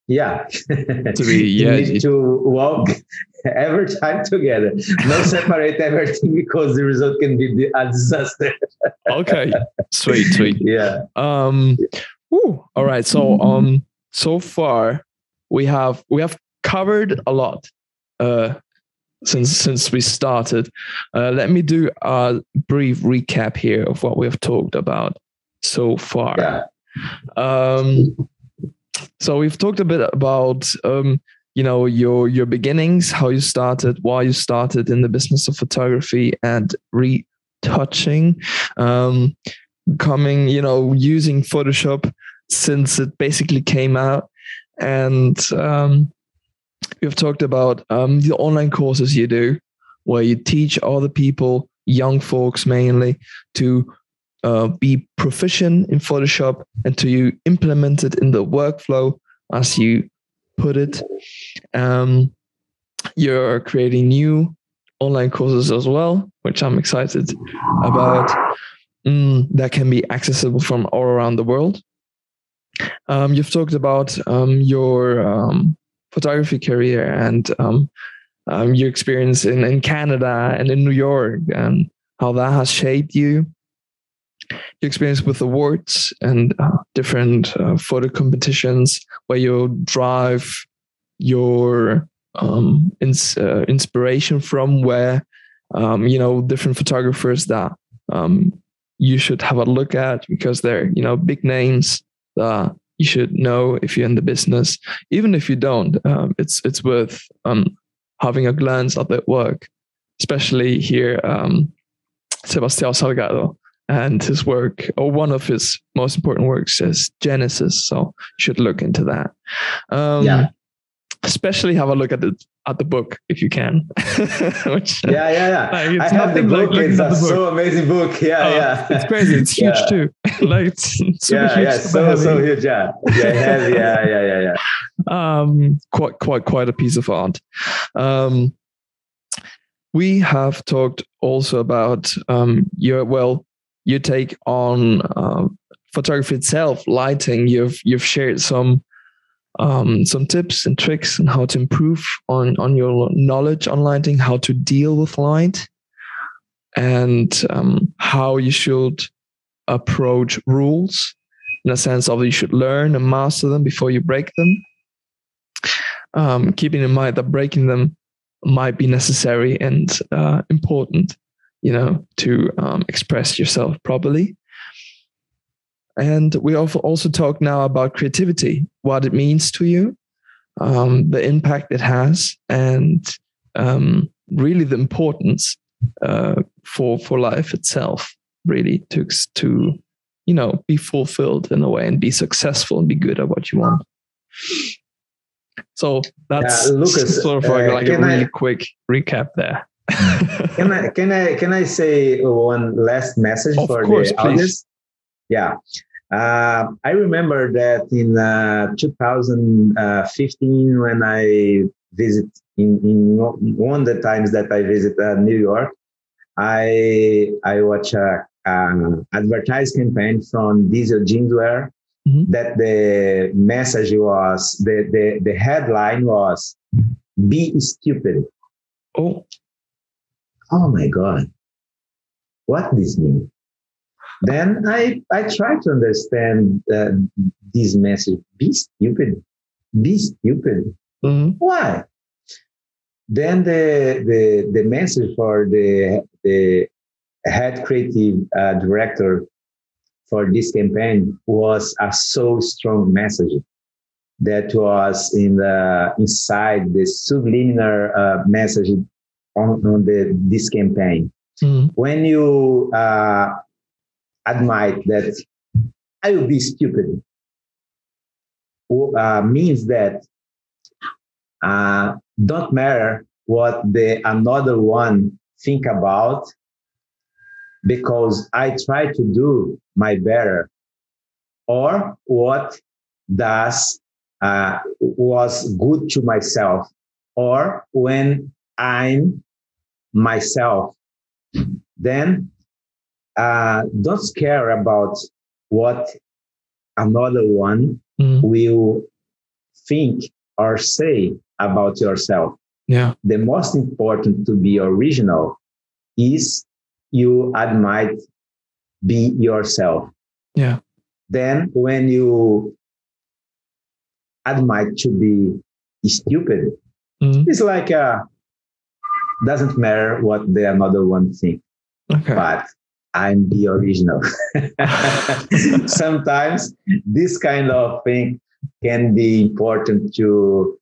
Yeah, to be you need to walk every time together. No separate everything because the result can be a disaster. Okay, sweet. Yeah. All right. So so far we have covered a lot since we started. Let me do a brief recap here of what we have talked about so far. Yeah. So we've talked a bit about your beginnings, how you started, why you started in the business of photography and retouching, using Photoshop since it basically came out, and we've talked about the online courses you do, where you teach other people, young folks mainly, to be proficient in Photoshop and to implement it in the workflow, as you put it. You're creating new online courses as well, which I'm excited about, that can be accessible from all around the world. You've talked about your photography career and your experience in Canada and in New York, and how that has shaped you. Your experience with awards and different photo competitions, where you drive your inspiration from, where different photographers that you should have a look at, because they're big names that you should know if you're in the business. Even if you don't, it's worth having a glance at their work, especially here, Sebastião Salgado. And his work, or one of his most important works, is Genesis. So you should look into that. Especially have a look at the book if you can. Which, yeah. I have the book. It's a so amazing book. Yeah. It's crazy. It's huge too. Like it's super huge. So huge. Yeah. Quite a piece of art. We have talked also about your take on photography itself, lighting. You've shared some tips and tricks on how to improve on your knowledge on lighting, how to deal with light, and how you should approach rules in a sense of you should learn and master them before you break them. Keeping in mind that breaking them might be necessary and important, to express yourself properly. And we also talk now about creativity, what it means to you, the impact it has, and really the importance for life itself, really to be fulfilled in a way and be successful and be good at what you want. So that's Lucas, sort of like a really quick recap there. Can I say one last message for the audience? Yeah. I remember that in 2015, when I visit in one of the times that I visit New York, I watch a advertised campaign from Diesel Jeanswear. Mm-hmm. That the message was, the headline was, "Be stupid." Oh my God. What this means? Then I try to understand this message. Be stupid. Be stupid. Mm-hmm. Why? Then the message for the head creative director for this campaign was a so strong message that was inside the subliminal message on this campaign. Mm. When you admit that I will be stupid, means that don't matter what another one think about, because I try to do my better, or what was good to myself, or when I'm myself, then don't care about what another one will think or say about yourself. Yeah. The most important to be original is you admit be yourself. Yeah. Then when you admit to be stupid, it's like doesn't matter what the another one think. Okay. But I'm the original. Sometimes this kind of thing can be important to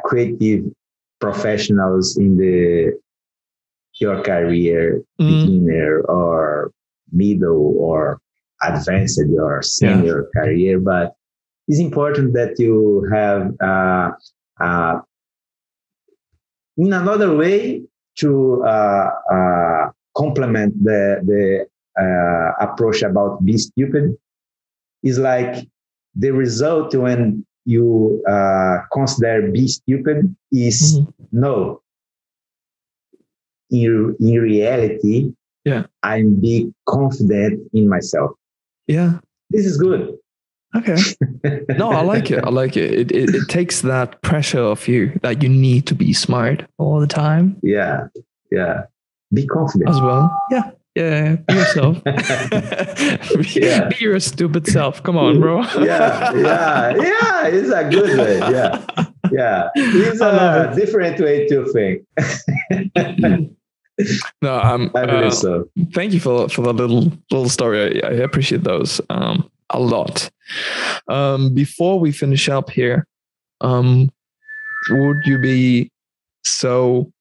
creative professionals in your career, beginner or middle or advanced or senior career. But it's important that you have in another way to complement the approach about be stupid. Is like the result when you consider be stupid is no. In reality, I'm be confident in myself. Yeah, this is good. Okay. No, I like it. I like it. It takes that pressure off you that you need to be smart all the time. Yeah. Yeah. Be confident as well. Yeah. Yeah. Be yourself. Be your stupid self. Come on, bro. Yeah. It's a good way. Yeah. Yeah. It's a different way to think. No, I believe so. Thank you for the little story. I appreciate those a lot. Before we finish up here, would you be so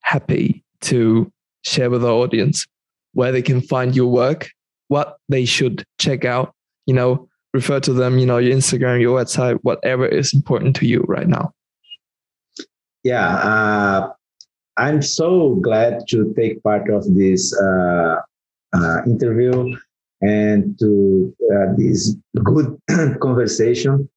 happy to share with the audience where they can find your work, what they should check out? Refer to them. Your Instagram, your website, whatever is important to you right now. Yeah. I'm so glad to take part of this interview and to this good conversation.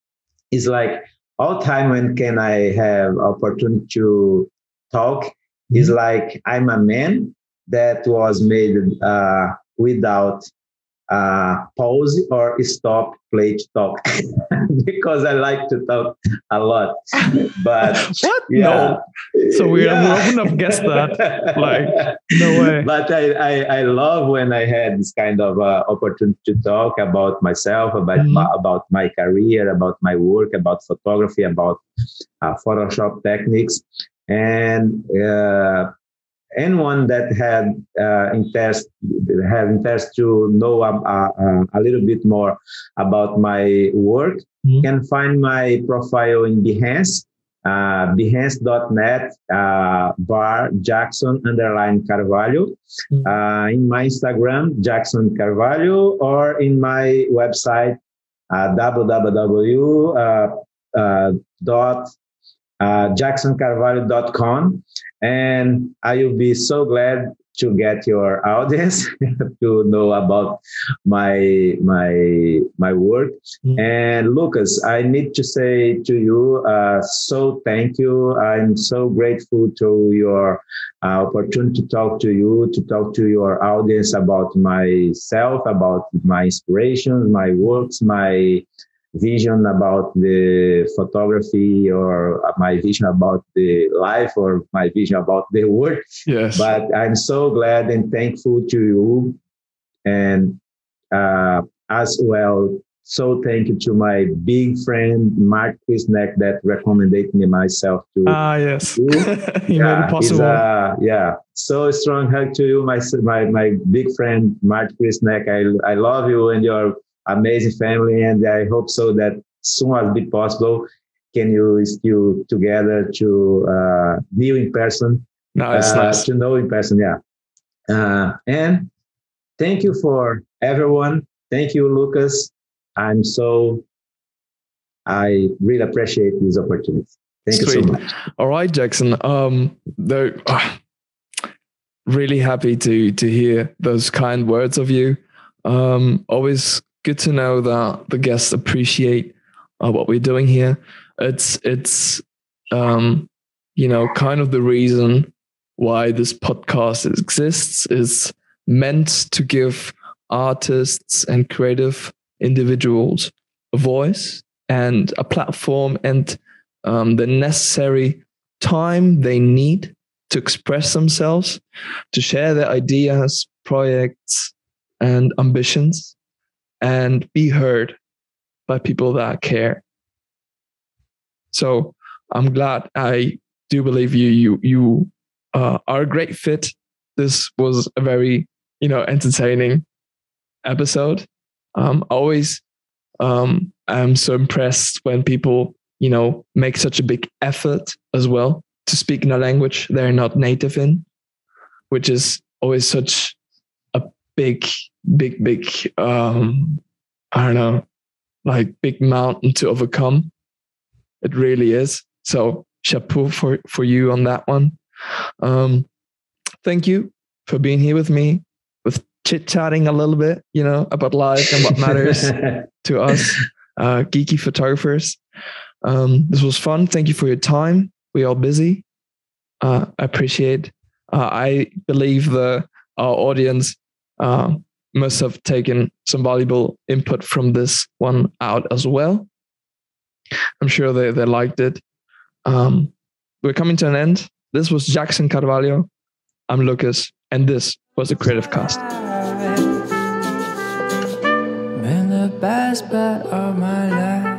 It's like all time when can I have opportunity to talk is like I'm a man that was made without pause or stop, play to talk because I like to talk a lot. But what? Yeah, no, so weird. I wouldn't have guessed that. Like, no way. But I love when I had this kind of opportunity to talk about myself, about my career, about my work, about photography, about Photoshop techniques, and anyone that had interest to know a little bit more about my work can find my profile in Behance, behance.net bar Jackson _Carvalho, in my Instagram Jackson Carvalho, or in my website www.jacksoncarvalho.com, and I will be so glad to get your audience to know about my work. And Lucas, I need to say to you, so thank you. I'm so grateful to your opportunity to talk to you, to talk to your audience about myself, about my inspirations, my works, my vision about the photography, or my vision about the life, or my vision about the work. Yes. But I'm so glad and thankful to you. And as well, so thank you to my big friend, Mark Krisnek, that recommended me myself to. Yes. He made it possible. So strong hug to you, my big friend, Mark Krisnek. I love you and your amazing family, and I hope so that soon as be possible can you still together to meet in person. Nice. To know in person. And thank you for everyone. Thank you, Lucas. I really appreciate this opportunity. Thank you so much. All right, Jackson. Really happy to hear those kind words of you. Always good to know that the guests appreciate what we're doing here. It's kind of the reason why this podcast exists, is meant to give artists and creative individuals a voice and a platform and the necessary time they need to express themselves, to share their ideas, projects, and ambitions, and be heard by people that care. So I'm glad. I do believe you are a great fit. This was a very entertaining episode. I'm so impressed when people make such a big effort as well to speak in a language they're not native in, which is always such a big big mountain to overcome. It really is. So chapeau for you on that one. Thank you for being here with me, with chit-chatting a little bit, about life and what matters to us geeky photographers. This was fun. Thank you for your time. We're all busy. I appreciate. I believe our audience must have taken some valuable input from this one out as well. I'm sure they liked it. We're coming to an end. This was Jackson Carvalho. I'm Lucas, and this was the Creative Cast. Been the best part of my life.